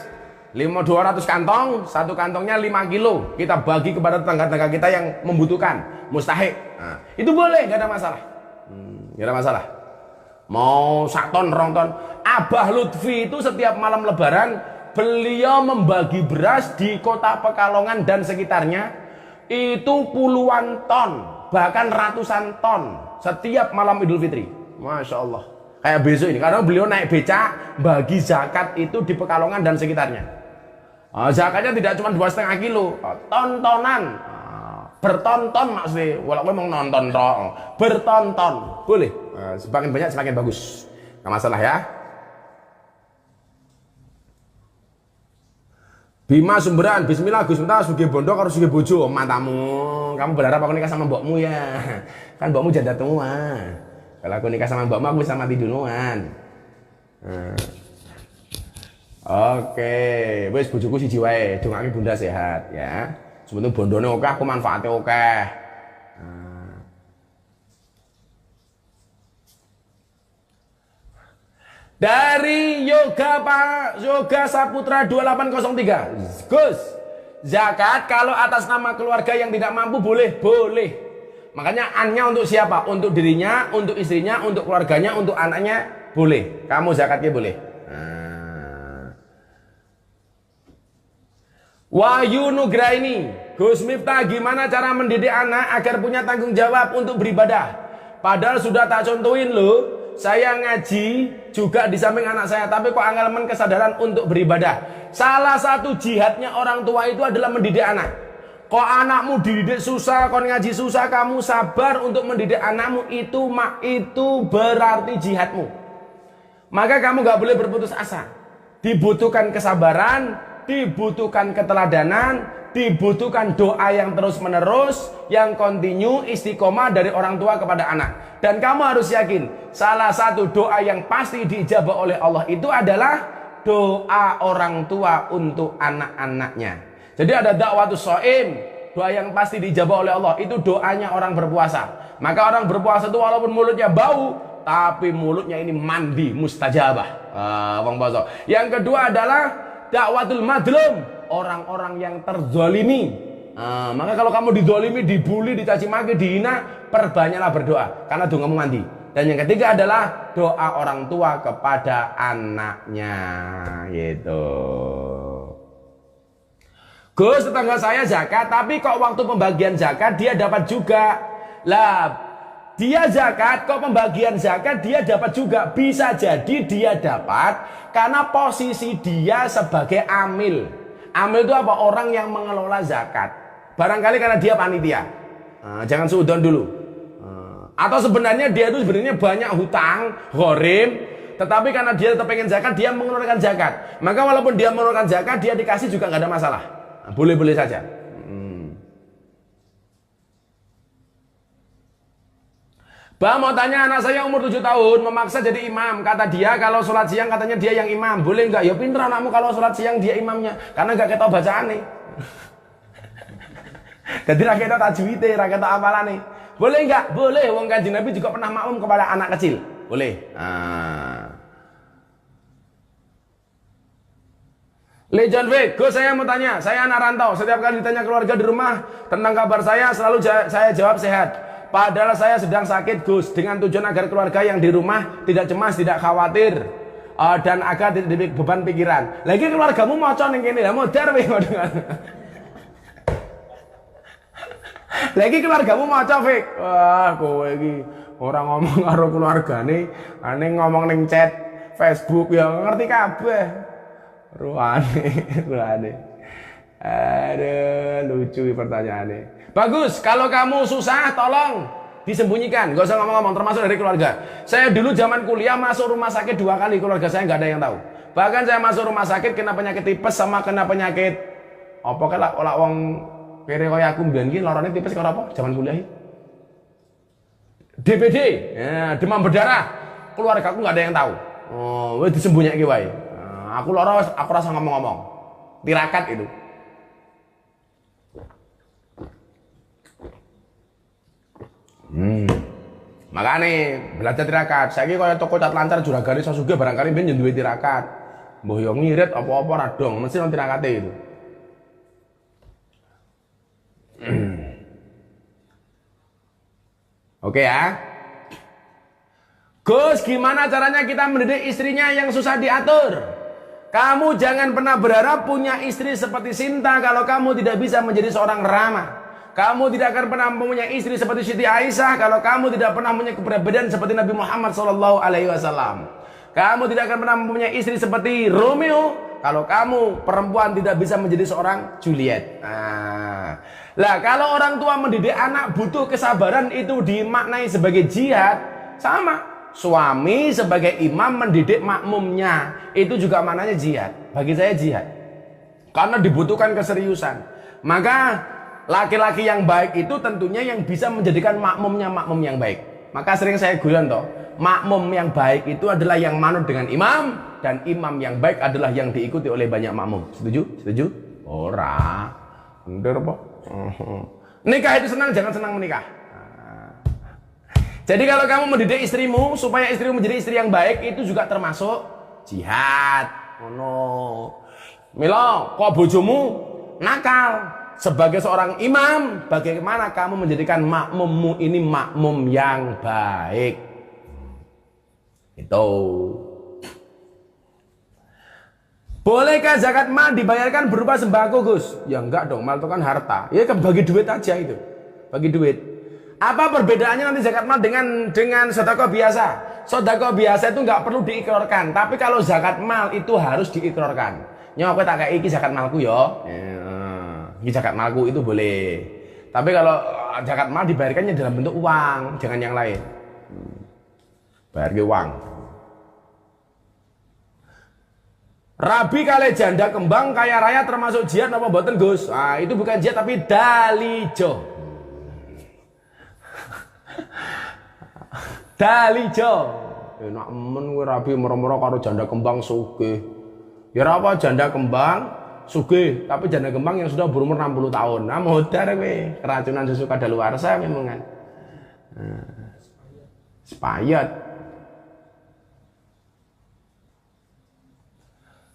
200 kantong, satu kantongnya 5 kilo. Kita bagi kepada tetangga-tetangga kita yang membutuhkan, mustahik. Itu boleh, gak ada masalah. Gak ada masalah. Mau 1 ton, 2 ton. Abah Lutfi itu setiap malam lebaran, beliau membagi beras di kota Pekalongan dan sekitarnya itu puluhan ton, bahkan ratusan ton setiap malam Idul Fitri. Masya Allah. Kayak besok ini, karena beliau naik becak bagi zakat itu di Pekalongan dan sekitarnya. Zakatnya tidak cuma 2,5 kilo, ton-tonan, bertonton maksudnya. Walaupun memang nonton bertonton, boleh. Semakin banyak semakin bagus, nggak masalah ya. Bima Sumberan, bismillah Gus Miftah sugih bondo karo sugih bojo, matamu. Kamu berharap aku nikah sama mbokmu ya? Kan mbokmu janda tua. Kalau aku nikah sama mbokmu aku bisa mati duluan. Oke, wis bojoku siji wae, dongake Bunda sehat ya. Sebetulnya bondone oke, aku manfaatnya oke. Dari Yoga Pak Yoga Saputra 2803, Gus, zakat kalau atas nama keluarga yang tidak mampu boleh? Boleh. Makanya annya untuk siapa? Untuk dirinya, untuk istrinya, untuk keluarganya, untuk anaknya, boleh. Kamu zakatnya boleh. Wahyu Nugraini, Gus Miftah, gimana cara mendidik anak agar punya tanggung jawab untuk beribadah? Padahal sudah tak contohin loh. Saya ngaji juga di samping anak saya, tapi kok anggaman kesadaran untuk beribadah. Salah satu jihadnya orang tua itu adalah mendidik anak. Kok anakmu dididik susah, kok ngaji susah, kamu sabar untuk mendidik anakmu, itu berarti jihadmu. Maka kamu gak boleh berputus asa. Dibutuhkan kesabaran, dibutuhkan keteladanan, dibutuhkan doa yang terus menerus, yang kontinu, istiqomah dari orang tua kepada anak. Dan kamu harus yakin, salah satu doa yang pasti diijabah oleh Allah itu adalah doa orang tua untuk anak-anaknya. Jadi ada dakwatus shaim, doa yang pasti dijawab oleh Allah itu doanya orang berpuasa. Maka orang berpuasa itu walaupun mulutnya bau, tapi mulutnya ini mandi mustajabah. Wong poso. Yang kedua adalah dakwatul madlum, orang-orang yang terzolimi. Maka kalau kamu didolimi, dibully, dicaci maki, dihina, perbanyaklah berdoa karena doamu mandi. Dan yang ketiga adalah doa orang tua kepada anaknya, gitu. Gus, tetangga saya zakat, tapi kok waktu pembagian zakat dia dapat juga. Lah, dia zakat, kok pembagian zakat dia dapat juga. Bisa jadi dia dapat karena posisi dia sebagai amil. Amil itu apa? Orang yang mengelola zakat. Barangkali karena dia panitia. Jangan suudon dulu. Atau sebenarnya dia itu sebenarnya banyak hutang, ghorim, tetapi karena dia tetap pengen zakat, dia mengeluarkan zakat. Maka walaupun dia mengeluarkan zakat, dia dikasih juga nggak ada masalah. Boleh-boleh saja. Bah, mau tanya, anak saya umur 7 tahun memaksa jadi imam. Kata dia kalau sholat siang katanya dia yang imam. Boleh nggak? Ya pinter anakmu kalau sholat siang dia imamnya. Karena nggak ketau bacaan nih. Jadi rakyat tajwid, rakyat apalan nih. Boleh nggak? Boleh. Wong Kanjeng Nabi juga pernah makmum kepada anak kecil. Boleh. Legion V, Gus, saya mau tanya. Saya anak rantau. Setiap kali ditanya keluarga di rumah tentang kabar saya, selalu saya jawab sehat. Padahal saya sedang sakit, Gus. Dengan tujuan agar keluarga yang di rumah tidak cemas, tidak khawatir, dan agar tidak beban pikiran. Lagi keluargamu mau ning kene, lah modar weh. Lagi keluargamu maca Fik. Wah, kowe iki ora ngomong karo keluargane, ning ngomong ning chat Facebook ya ngerti kabeh. Ruane. Aduh, lucu pertanyaannya. Bagus, kalau kamu susah tolong disembunyikan, gak usah ngomong-ngomong, termasuk dari keluarga. Saya dulu zaman kuliah masuk rumah sakit 2 kali, keluarga saya nggak ada yang tahu. Bahkan saya masuk rumah sakit kena penyakit tipes sama kena penyakit apa kayak olah wong kere kaya aku mbiyen iki lorone tipes karo apa zaman kuliah iki? DBD, ya, demam berdarah. Keluarga aku nggak ada yang tahu. Oh, wis disembunyikke wae. Aku lara aku rasa ngomong-ngomong. Tirakat itu. Makane belajar tirakat. Saiki kaya toko cat lancar juragane sasuge barangkali ben duwe tirakat. Mbah yo ngirit apa-apa ra dong, mesti nang tirakate itu. Oke ya. Gus, gimana caranya kita mendidik istrinya yang susah diatur? Kamu jangan pernah berharap punya istri seperti Sinta kalau kamu tidak bisa menjadi seorang ramah. Kamu tidak akan pernah mempunyai istri seperti Siti Aisyah kalau kamu tidak pernah mempunyai kepribadian seperti Nabi Muhammad SAW. Kamu tidak akan pernah mempunyai istri seperti Romeo kalau kamu perempuan tidak bisa menjadi seorang Juliet. Lah kalau orang tua mendidik anak butuh kesabaran itu dimaknai sebagai jihad, sama. Suami sebagai imam mendidik makmumnya itu juga maknanya jihad. Bagi saya jihad. Karena dibutuhkan keseriusan. Maka laki-laki yang baik itu tentunya yang bisa menjadikan makmumnya makmum yang baik. Maka sering saya guyon toh, makmum yang baik itu adalah yang manut dengan imam, dan imam yang baik adalah yang diikuti oleh banyak makmum. Setuju? Setuju? Ora. Bener apa? Nikah itu senang, jangan senang menikah. Jadi kalau kamu mendidik istrimu supaya istrimu menjadi istri yang baik, itu juga termasuk jihad. Milo, kok bojomu nakal? Sebagai seorang imam, bagaimana kamu menjadikan makmummu ini makmum yang baik? Itu. Bolehkah zakat mal dibayarkan berupa sembako, Gus? Ya enggak dong, mal itu kan harta. Ya kan bagi duit aja itu. Bagi duit. Apa perbedaannya nanti zakat mal dengan sedekah biasa? Sedekah biasa itu enggak perlu diikrarkan, tapi kalau zakat mal itu harus diikrarkan. Nyok tak kayak iki zakat malku ya. Ini zakat malku itu boleh. Tapi kalau zakat mal dibayarkannya dalam bentuk uang, jangan yang lain. Bayar ke uang. Rabi kali janda kembang kaya raya termasuk jihad apa mboten, Gus? Ah, itu bukan jihad tapi dalijo. Dalijo. Enak men kowe rabi moro-moro karo janda kembang sugih. Ya ora apa janda kembang sugih tapi janda kembang yang sudah berumur 60 tahun. Nah, modar kowe, keracunan susu kadaluarsa memang kan. Spayet.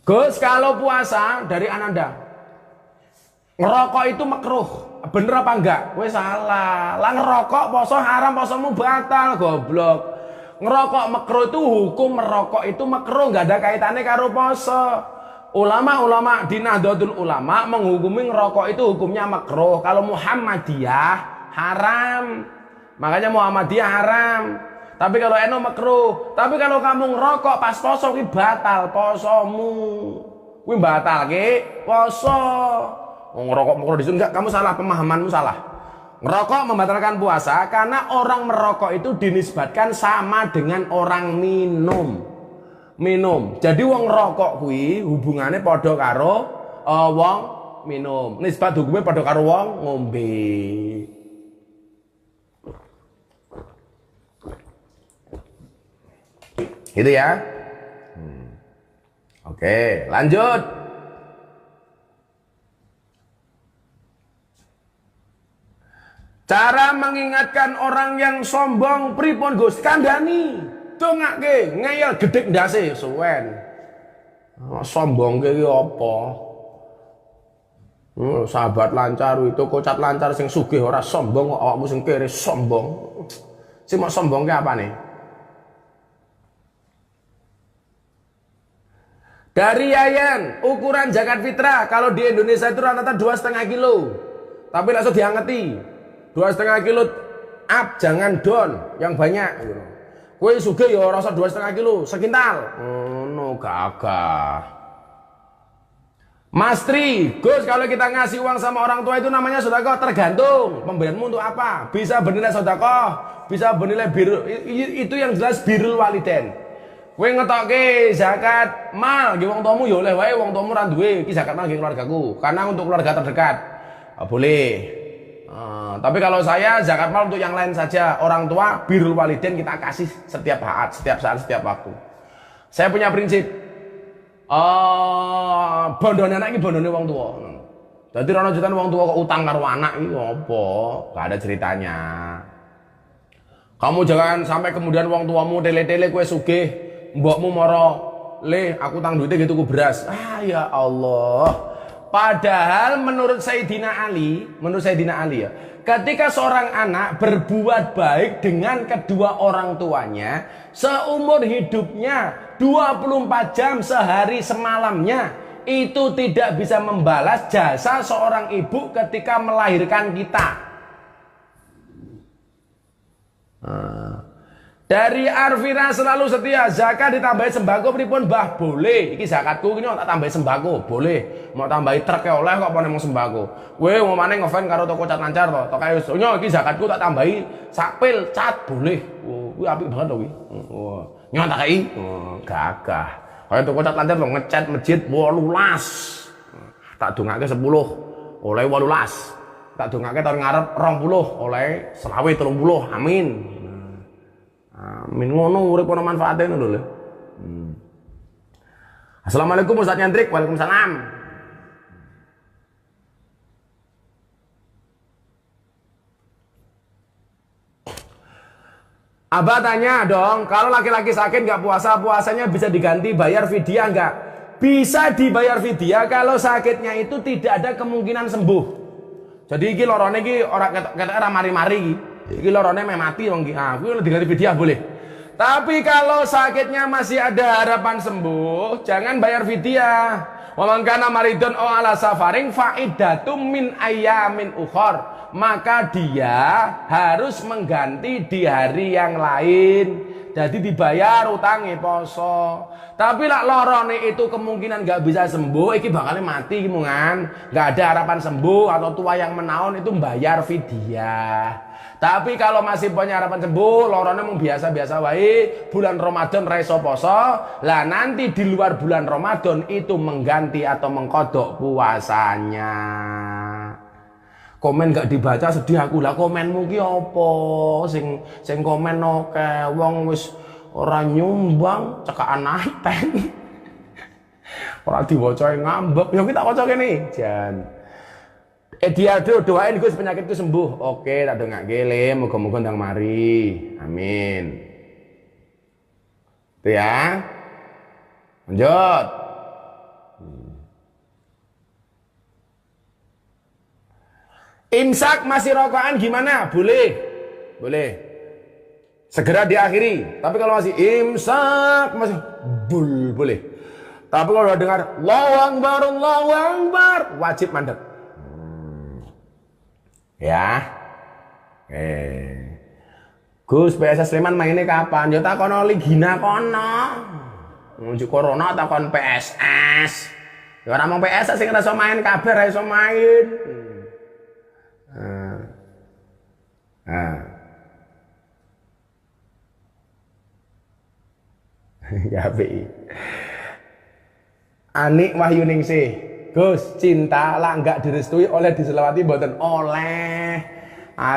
Gus, kalau puasa dari Ananda, ngerokok itu makruh, bener apa enggak? Wes salah. Lah ngerokok poso haram, posomu batal, goblok. Ngerokok makruh itu hukum merokok itu makruh, enggak ada kaitannya karo poso. Ulama-ulama di Nahdlatul Ulama menghukumi ngerokok itu hukumnya makruh. Kalau Muhammadiyah haram. Makanya Muhammadiyah haram. Tapi kalau NU makruh. Tapi kalau kamu ngerokok pas poso ki batal posomu. Kuwi batal ki poso. Ngerokok makruh di enggak, kamu salah, pemahamanmu salah. Ngerokok membatalkan puasa karena orang merokok itu dinisbatkan sama dengan orang minum. Jadi wong ngerokok kuwi hubungannya padha karo wong minum. Nisbat hukumnya padha karo wong ngombe. Gitu ya. Oke, lanjut. Cara mengingatkan orang yang sombong pripun Gus? Kandhani, dongake, ngeyel gedhek ndase suwen. Sombong ki apa? Sahabat lancar itu kocat lancar sing sugih ora sombong kok awakmu sing kere sombong. Sing mau sombong ki apane? Dari Yayan, ukuran zakat fitrah kalau di Indonesia itu rata-rata 2,5 kilo. Tapi langsung diangeti. 2,5 kilo up, jangan down yang banyak. Kue sugih ya rasa 2,5 kilo, sekintal. No gagah. Mas Tri, Gus, kalau kita ngasih uang sama orang tua itu namanya sedekah, tergantung pemberianmu untuk apa. Bisa bernilai sedekah, bisa bernilai birrul, itu yang jelas birrul waliden. Kowe ngetokke zakat mal nggih wong tuamu ya oleh wae, wong tuamu ra duwe iki zakat mal nggih keluargaku. Karena untuk keluarga terdekat boleh. Tapi kalau saya zakat mal untuk yang lain saja, orang tua birrul waliden kita kasih setiap saat, setiap waktu. Saya punya prinsip bondone anak iki bondone wong tua. Dadi ana jutaan wong tua kok utang karo anak iki apa? Gak ada ceritanya. Kamu jangan sampai kemudian wong tuamu tele-tele kowe sugih, mbokmu moro, "Le, aku tang duitnya gitu ku beras." Ya Allah. Padahal menurut Sayyidina Ali ya, ketika seorang anak berbuat baik dengan kedua orang tuanya, seumur hidupnya 24 jam sehari semalamnya, itu tidak bisa membalas jasa seorang ibu ketika melahirkan kita. Dari Arvina selalu setia, zakat ditambahi sembako pripun Mbah? Boleh. Iki zakatku ini tak tambahi sembako, boleh. Mau tambahi truk oleh kok pone mau sembako. Kowe ngomane ngefan karo toko cat lancar to. Tok ae nyo iki zakatku tak tambahi sakpil cat, boleh. Kuwi apik banget to kuwi. Nyo tak kei. Gagah. Kaya toko cat lancar to ngecat masjid 18. Tak dongake 10, oleh 18. Tak dongake tahun ngarep 20, oleh selawe 30. Amin. Amin, ngono urip ana manfaate ngono lho. Assalamualaikum Ustaz Nyantrik. Waalaikumsalam. Abah tanya dong, kalau laki-laki sakit nggak puasa, puasanya bisa diganti bayar fidyah nggak? Bisa dibayar fidyah kalau sakitnya itu tidak ada kemungkinan sembuh. Jadi iki lorone iki ora ketok ora mari-mari iki. Iki lorone meh mati wong iki. Kuwi diganti fidyah boleh. Tapi kalau sakitnya masih ada harapan sembuh, jangan bayar fidyah. Wa man kana maridun aw ala safaring faidatum min ayyamin ukhor. Maka dia harus mengganti di hari yang lain. Jadi dibayar utangnya poso. Tapi lak lorone itu kemungkinan nggak bisa sembuh, iki bakalnya mati kimungan. Nggak ada harapan sembuh atau tua yang menaun itu bayar fidyah. Tapi kalau masih punya harapan sembuh, lorone mau biasa-biasa wae, bulan Ramadan raiso poso, lah nanti di luar bulan Ramadan itu mengganti atau mengkodok puasanya. Komen gak dibaca sedih aku lah, komenmu ki apa? Sing komen oke, wong wis ora nyumbang cekaan anteng. Ora diwaca ngambek, ya kita waca kene. Jan. Dia doain Gus penyakitku sembuh. Oke, tak dongake le, muga-muga ndang mari. Amin. Itu ya. Lanjut. Imsak masih rokokan gimana? Boleh. Boleh. Segera diakhiri. Tapi kalau masih imsak masih boleh. Tapi kalau udah dengar Allahu Akbar, wajib mandek. Ya. Gus PSS Sleman mainnya kapan? Ya takono Ligina kono. Nunjuk corona takon PSS. Ya ora mung PSS sing iso main kabeh ra iso main. Ya bi. Anik Wahyu Ningsih. Gus, cinta lah enggak direstui oleh diselawati mboten oleh.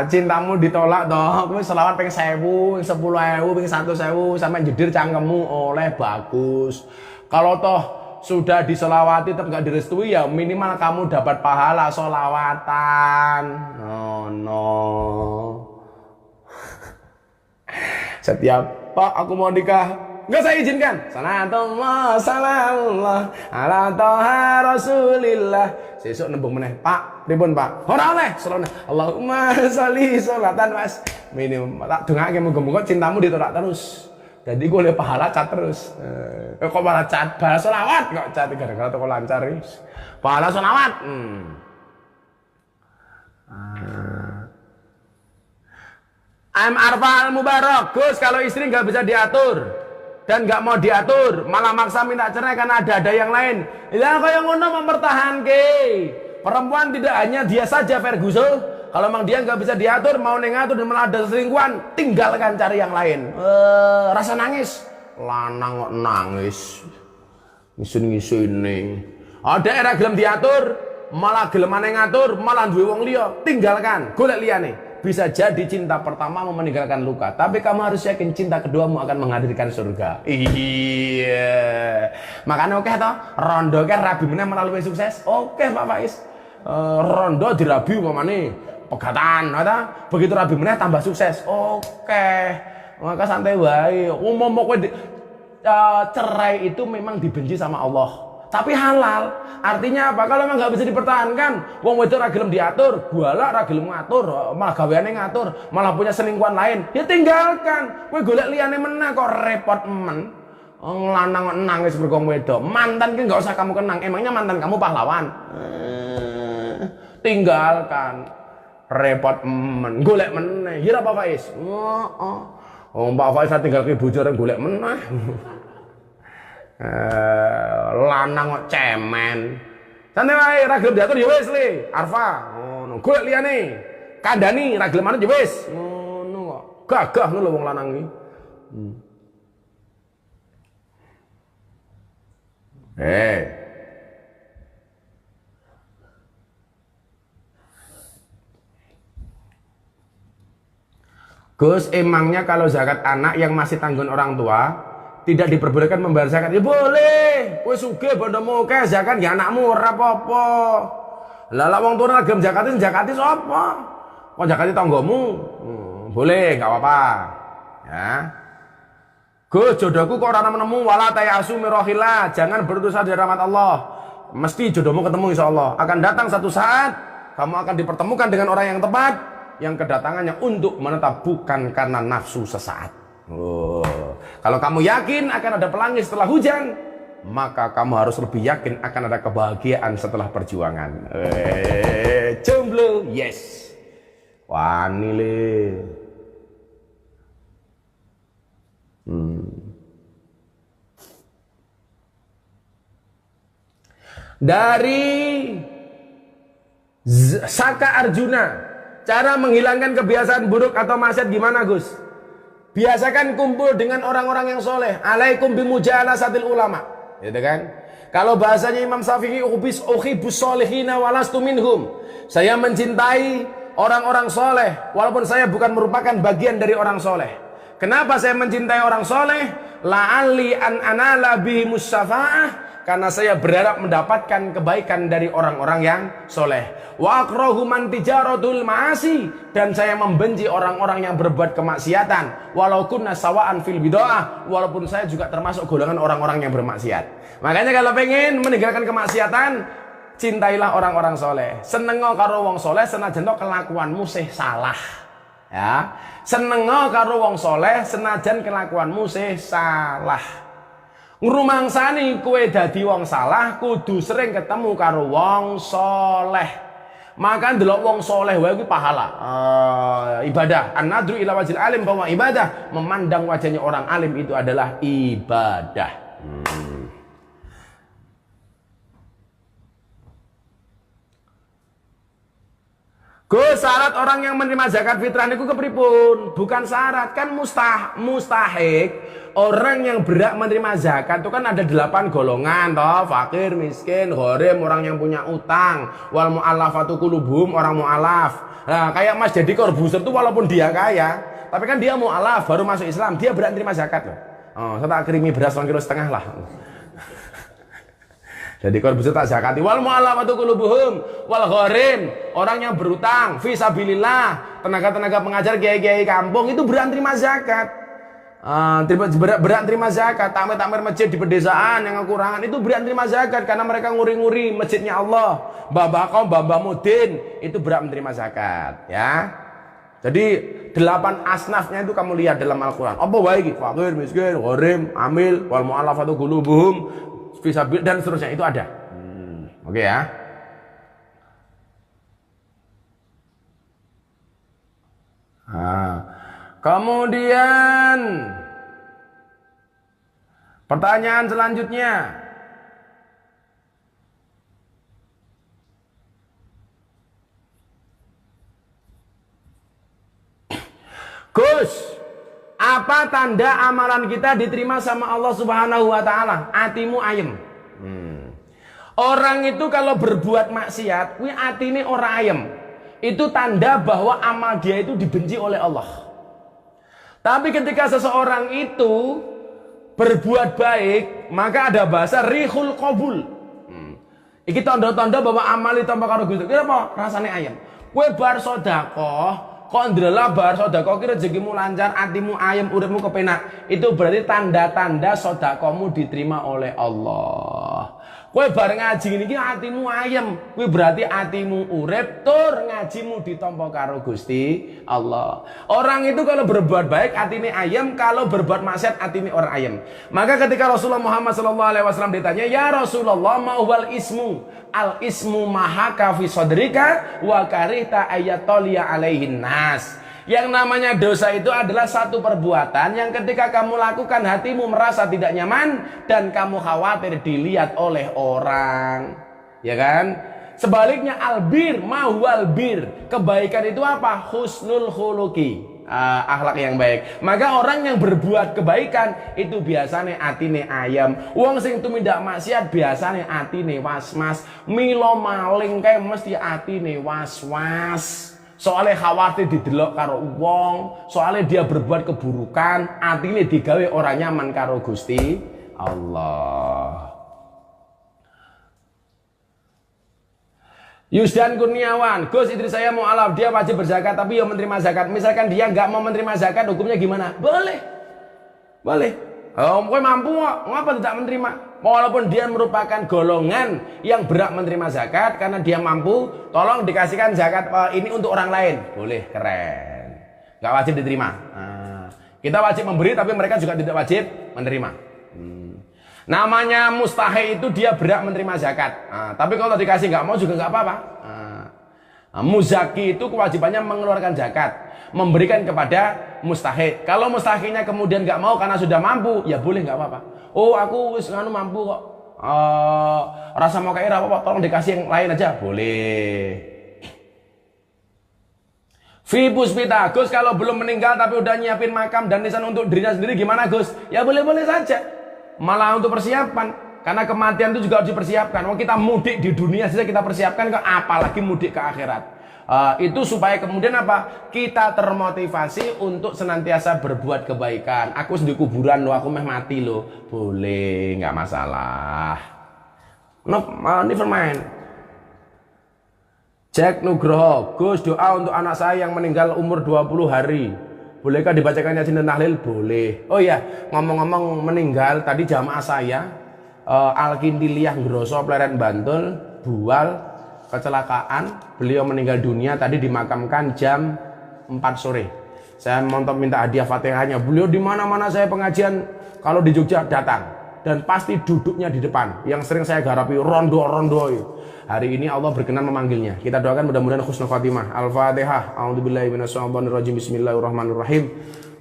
Cintamu ditolak toh, kowe selawat ping 1000, ping 10.000, ping 100.000 sampai jedir cangkemmu oleh bagus. Kalau toh sudah diselawati tetap enggak direstui ya minimal kamu dapat pahala solawatan. No. Setiap Pak aku mau nikah enggak saya izinkan. Salatullah salamullah ala toha rasulillah. Sesuk nembung meneh, Pak, pripun Pak? Ora oleh, selone. Allahumma sholli sholatan Mas. Minimum tak dongake muga-muga cintamu ditolak terus. Jadi gue oleh pahala cat terus. Kok malah cat balas selawat kok cat gara-gara toko lancar wis. Pahala selawat. Arfa Al-Mubarak, Gus kalau istri nggak bisa diatur dan nggak mau diatur, malah maksa minta cerai karena ada yang lain. Ya kayak ngono mempertahanke. Perempuan tidak hanya dia saja Ferguson. Kalau memang dia nggak bisa diatur, mau nengatur dan malah ada selingkuhan, tinggalkan cari yang lain. Rasa nangis, lanang kok nangis, ngisun-ngisune. Ada era gelem diatur, malah gelem ngatur, malah duwe wong liya, tinggalkan, golek liyane. Bisa jadi cinta pertamamu meninggalkan luka, tapi kamu harus yakin cinta keduamu akan menghadirkan surga. Iya. Makanya oke toh, rondo ke rabi meneh melalui sukses. Oke Pak Faiz. Rondo dirabi umpamane pegatan, ada begitu rabi meneh tambah sukses. Oke. Maka santai wae. Umum kowe cerai itu memang dibenci sama Allah. Tapi halal. Artinya apa? Kalau memang nggak bisa dipertahankan, wong wedok ra gelem diatur, guala ra gelem ngatur, malah gaweane ngatur, malah punya selingkuhan lain, ya tinggalkan. Kowe golek liyane meneh kok repot men. Wong lanang nangis mergo wedok. Mantan ki nggak usah kamu kenang. Emangnya mantan kamu pahlawan? Tinggalkan. Repot men. Golek meneh. Ya Pak Faiz. Oh, Pak Faiz tinggal ke bojone golek meneh. Lanang kok cemen. Santai wae ra gelem diatur ya wis le. Arfa ngono. Golek liyane. Kandhani ra gelem manut ya wis. Ngono kok. Gagah lho wong lanang iki. Gus, emangnya kalau zakat anak yang masih tanggung orang tua tidak diperbolehkan membayar zakat? Ya boleh. Kowe sugih bondomu akeh zakat ya anakmu ora apa-apa. Lah lek wong tuane gelem zakati sapa? Kok zakati tanggamu? Boleh, enggak apa-apa. Ya. Gus, jodohku kok ora nemu wala tayasu mirahillah. Jangan berputus asa dari rahmat Allah. Mesti jodohmu ketemu insyaallah. Akan datang satu saat kamu akan dipertemukan dengan orang yang tepat, yang kedatangannya untuk menetap bukan karena nafsu sesaat. Kalau kamu yakin akan ada pelangi setelah hujan, maka kamu harus lebih yakin akan ada kebahagiaan setelah perjuangan. Jomblo, yes. Wani le. Dari Saka Arjuna, cara menghilangkan kebiasaan buruk atau maksiat gimana Gus? Biasakan kumpul dengan orang-orang yang soleh. Alaikum bimujalasatil ulama, gitu kan? Kalau bahasanya Imam Syafi'i, uhibbus solihina walastu minhum. Saya mencintai orang-orang soleh, walaupun saya bukan merupakan bagian dari orang soleh. Kenapa saya mencintai orang soleh? La'alli an anala bihimus syafa'ah, karena saya berharap mendapatkan kebaikan dari orang-orang yang soleh. Wa akrahu man tijaratul ma'asi, dan saya membenci orang-orang yang berbuat kemaksiatan. Walau kunna sawaan fil bid'ah, walaupun saya juga termasuk golongan orang-orang yang bermaksiat. Makanya kalau pengen meninggalkan kemaksiatan, cintailah orang-orang soleh. Senengo karo wong soleh senajan kelakuanmu sih salah. Ya, senengo karo wong soleh senajan kelakuanmu sih salah. Ngrumangsani kowe dadi wong salah kudu sering ketemu karo wong soleh. Maka ndelok wong soleh wae kuwi pahala. Ibadah. An-nadru ila wajhil alim bahwa ibadah, memandang wajahnya orang alim itu adalah ibadah. Gus, syarat orang yang menerima zakat fitrah niku kepripun? Bukan syarat, kan mustahik. Orang yang berhak menerima zakat itu kan ada 8 golongan toh, fakir, miskin, gharim, orang yang punya utang, wal mu'allafatu qulubuhum, orang mu'allaf. Nah, kayak Mas Deddy Corbuzier itu walaupun dia kaya, tapi kan dia mu'allaf, baru masuk Islam, dia berhak menerima zakat loh. Oh, saya tak kirimi beras 1,5 kg lah. Jadi Corbuzier tak zakati. Wal mu'allafatu qulubuhum wal gharim, orang yang berutang fi sabilillah, tenaga-tenaga pengajar kiai-kiai kampung itu berhak terima zakat. Berat terima zakat. Takmir-takmir masjid di pedesaan yang kekurangan itu berat terima zakat karena mereka nguri-nguri masjidnya Allah. Mbah Mudin itu berat menerima zakat, ya. Jadi 8 asnafnya itu kamu lihat dalam Al-Quran. Apa wae iki? Fakir, miskin, gharim, amil, wal mu'allafatu qulubuhum, fisabil, dan seterusnya itu ada. Oke ya. Kemudian pertanyaan selanjutnya, Gus, apa tanda amalan kita diterima sama Allah Subhanahu wa Ta'ala? Atimu ayem. Orang itu kalau berbuat maksiat, kuwi atine ora ayem. Itu tanda bahwa amal dia itu dibenci oleh Allah. Tapi ketika seseorang itu berbuat baik, maka ada bahasa rihul qabul. Iki tanda-tanda bahwa amal itu tanpa karo Gusti. Kira apa? Rasane ayem. Kowe bar sedekah, kok ndelah bar sedekah ki rezekimu lancar, atimu ayem, uripmu kepenak. Itu berarti tanda-tanda sedekahmu diterima oleh Allah. Kowe bar ngaji ngene iki atimu ayem, kuwi berarti atimu urip tur ngajimu ditampa karo Gusti Allah. Orang itu kalau berbuat baik atine ayem, kalau berbuat maksiat atine orang ayem. Maka ketika Rasulullah Muhammad SAW ditanya, "Ya Rasulullah, ma huwal ismu?" Al ismu mahaka fi sadrika wa karihta ayatoliya alaihin nas. Yang namanya dosa itu adalah satu perbuatan yang ketika kamu lakukan hatimu merasa tidak nyaman dan kamu khawatir dilihat oleh orang. Ya kan? Sebaliknya albir, mahwal bir. Kebaikan itu apa? Husnul khuluqi. Akhlak yang baik. Maka orang yang berbuat kebaikan itu biasanya atine ayam. Wong sing tumindak maksiat biasanya atine was-was. Milo maling kae mesti atine was-was. Soalnya khawatir didelok karo wong, soalnya dia berbuat keburukan, atine digawe orang nyaman karo Gusti Allah. Yusdan Kurniawan, Gus, istri saya mau alaf, dia wajib berzakat tapi ya menerima zakat. Misalkan dia nggak mau menerima zakat, hukumnya gimana? Boleh, boleh. Oh, kowe mampu kok, ngapa tidak menerima? Walaupun dia merupakan golongan yang berhak menerima zakat karena dia mampu, tolong dikasihkan zakat ini untuk orang lain. Boleh, keren. Nggak wajib diterima. Kita wajib memberi tapi mereka juga tidak wajib menerima. Namanya mustahil itu dia berhak menerima zakat. Tapi kalau dikasih nggak mau juga nggak apa-apa. Muzaki itu kewajibannya mengeluarkan zakat, memberikan kepada mustahil. Kalau mustahilnya kemudian nggak mau karena sudah mampu, ya boleh, nggak apa-apa. Oh, aku wis nganu mampu kok. Rasa mau kayak apa-apa, tolong dikasih yang lain aja, boleh. Fi puspita, Gus, kalau belum meninggal tapi udah nyiapin makam dan nisan untuk dirinya sendiri gimana, Gus? Ya boleh-boleh saja. Malah untuk persiapan. Karena kematian itu juga harus dipersiapkan. Kalau kita mudik di dunia saja kita persiapkan, apalagi mudik ke akhirat. Itu supaya kemudian apa? Kita termotivasi untuk senantiasa berbuat kebaikan. Aku di kuburan loh, aku meh mati loh. Boleh, nggak masalah. never mind. Jack Nugroho, Gus, doa untuk anak saya yang meninggal umur 20 hari. Bolehkah dibacakan Yasin dan tahlil? Boleh. Oh iya, ngomong-ngomong meninggal, tadi jamaah saya Alkindiliah Grosso Pleret Bantul, Bual, kecelakaan. Beliau meninggal dunia tadi dimakamkan jam 4 sore. Saya minta hadiah Fatihahnya. Beliau di mana-mana saya pengajian, kalau di Jogja datang dan pasti duduknya di depan. Yang sering saya garapi rondo-rondo. Hari ini Allah berkenan memanggilnya. Kita doakan mudah-mudahan husnul khatimah. Al-Fatihah. A'udzubillahi minasyaitonirrajim. Bismillahirrahmanirrahim.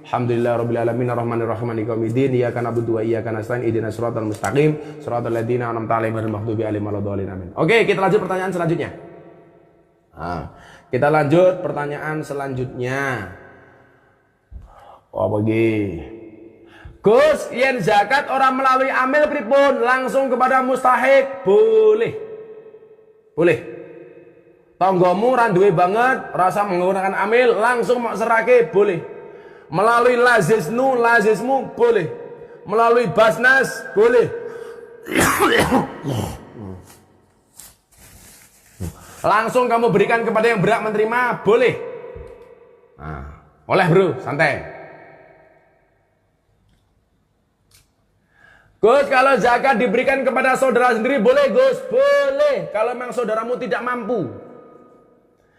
Alhamdulillahirabbil alamin arrahmanirrahim maliki yaumiddin. Iyyaka na'budu wa iyyaka nasta'in. Ihdinas siratal mustaqim. Siratal ladzina an'amta 'alaihim ghairil maghdubi 'alaihim waladdallin. Amin. Oke, kita lanjut pertanyaan selanjutnya. Kita lanjut pertanyaan selanjutnya. Apa iki? Gus, yen zakat orang melalui amil pripun? Langsung kepada mustahik? Boleh. Boleh. Tonggomu randuwe banget, rasa menggunakan amil, langsung mau serake? Boleh. Melalui lazismu? Boleh. Melalui basnas? Boleh. Langsung kamu berikan kepada yang berhak menerima? Boleh. Nah, oleh bro, santai. Gus, kalau zakat diberikan kepada saudara sendiri boleh Gus? Boleh, kalau memang saudaramu tidak mampu.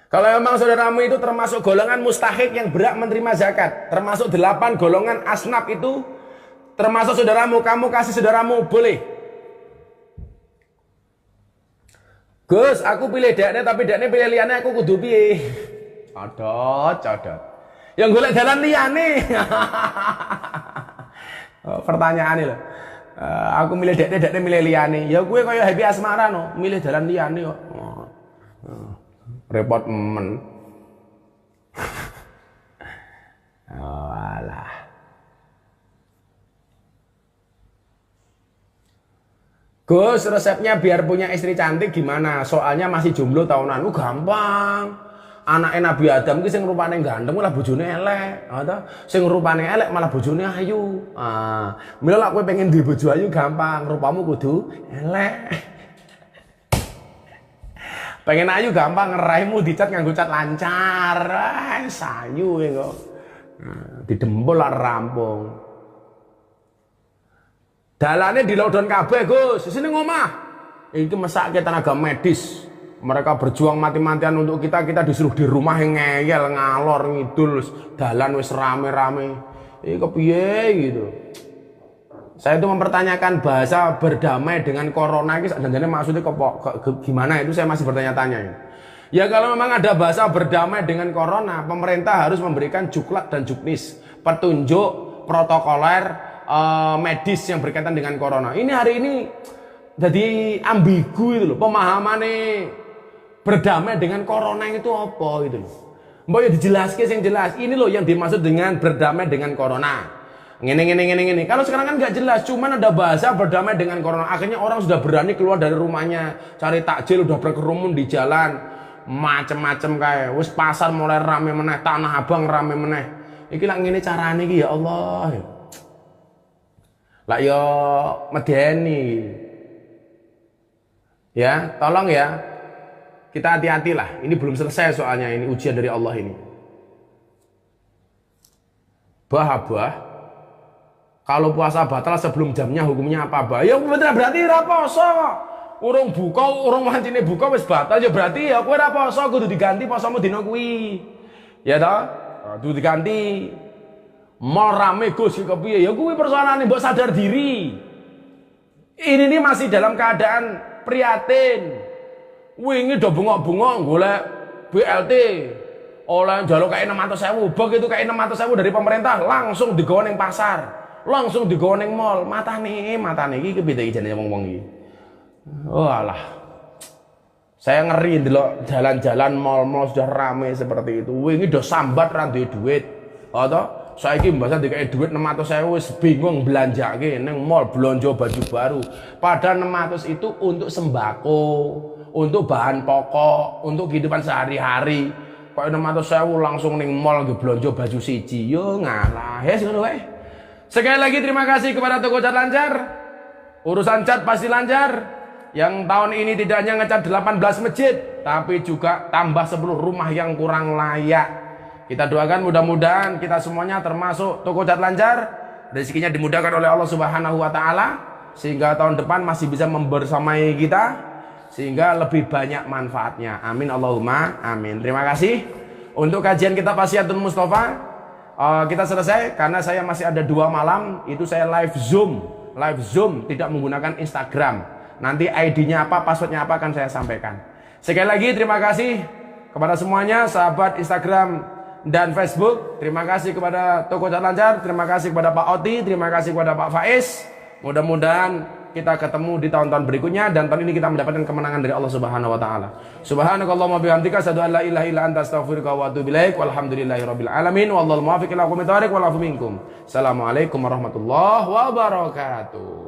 Kalau memang saudaramu itu termasuk golongan mustahik yang berhak menerima zakat, termasuk 8 golongan asnaf itu, termasuk saudaramu, kamu kasih saudaramu, boleh. Gus, aku pilih dekne tapi dekne pilih liyane, aku kudu piye? Codot. Yang golek dalan liyane. Pertanyaan ini loh. Aku milih dekne milih liyane. Ya gue kaya Happy Asmara no, milih jalan liyane kok. Repot men. Alah. Gus, resepnya biar punya istri cantik gimana? Soalnya masih jomblo tahunan. Gampang. Anake Nabi Adam ki sing rupane ganteng malah bojone elek, ta? Sing rupane elek malah bojone ayu. Mila lak kowe pengen duwe bojo ayu gampang, rupamu kudu elek. Pengen ayu gampang, ngeraimu dicat nganggo cat lancar. Sayu kok. Didempul lak rampung. Dalane di lockdown kabeh, Gus. Sini ngomah. Iki mesake tenaga medis. Mereka berjuang mati-matian untuk kita disuruh di rumah yang ngeyel, ngalor, ngidul, dalan wis rame-rame. Ini kepiye gitu. Saya itu mempertanyakan bahasa berdamai dengan corona ini sebenarnya maksudnya gimana itu saya masih bertanya-tanya. Ya kalau memang ada bahasa berdamai dengan corona, pemerintah harus memberikan juklat dan juknis, petunjuk protokoler medis yang berkaitan dengan corona. Ini hari ini jadi ambigu itu loh, pemahamannya berdamai dengan corona itu apa gitu loh. Mbak ya dijelaskan yang jelas. Ini loh yang dimaksud dengan berdamai dengan corona. Ngene. Kalau sekarang kan nggak jelas, cuman ada bahasa berdamai dengan corona. Akhirnya orang sudah berani keluar dari rumahnya, cari takjil, udah berkerumun di jalan, macem-macem kayak. Wis pasar mulai rame meneh, Tanah Abang rame meneh. Iki lak ngene carane iki ya Allah. Lah ya medeni. Ya, tolong ya. Kita hati-hatilah. Ini belum selesai soalnya, ini ujian dari Allah ini. Bah. Kalau puasa batal sebelum jamnya hukumnya apa, Bah? Ya berarti ra poso kok. Urung buka, urung wancine buka wis batal ya berarti ya kowe ra poso kudu diganti posomu dina kuwi. Ya toh? Kudu diganti. Mal rame Gus iki kepiye? Ya kuwi persoalane mbok sadar diri. Ini nih masih dalam keadaan prihatin. Wingi do bengok-bengok golek BLT. Oleh njaluk kayak 600.000, begitu kayak 600.000 dari pemerintah langsung digawa ning pasar, langsung digawa ning mall. Matane iki kepiye iki jenenge wong-wong iki. Oh alah. Saya ngeri ndelok jalan-jalan mall-mall sudah ramai seperti itu. Wingi do sambat ra duwe duit. Atau saiki mbasa dikai duit 600.000 wis bingung belanjake ning mall belanja baju baru. Padahal 600 itu untuk sembako, untuk bahan pokok, untuk kehidupan sehari-hari. Kok 600.000 langsung ning mall nggih belanja baju siji. Yo ngalah. Ya ngono wae. Sekali lagi terima kasih kepada Toko Cat Lancar. Urusan cat pasti lancar. yang tahun ini tidak hanya ngecat 18 masjid, tapi juga tambah 10 rumah yang kurang layak. Kita doakan mudah-mudahan kita semuanya termasuk toko cat lancar, rezekinya dimudahkan oleh Allah Subhanahu wa taala sehingga tahun depan masih bisa membersamai kita sehingga lebih banyak manfaatnya. Amin Allahumma amin. Terima kasih untuk kajian kita Pasiatul Mustafa. Kita selesai karena saya masih ada 2 malam itu saya live Zoom tidak menggunakan Instagram. Nanti ID-nya apa, passwordnya apa akan saya sampaikan. Sekali lagi terima kasih kepada semuanya sahabat Instagram dan Facebook. Terima kasih kepada Toko Cat Lancar, terima kasih kepada Pak Oti, terima kasih kepada Pak Faiz. Mudah-mudahan kita ketemu di tahun-tahun berikutnya dan tahun ini kita mendapatkan kemenangan dari Allah Subhanahu wa taala. Subhanakallahumma bihamdika asyhadu an la ilaha illa anta astaghfiruka wa atubu ilaik. Walhamdulillahirabbil alamin. Wallahul muwaffiq ila aqwamit thoriq wal afu minkum. Assalamualaikum warahmatullahi wabarakatuh.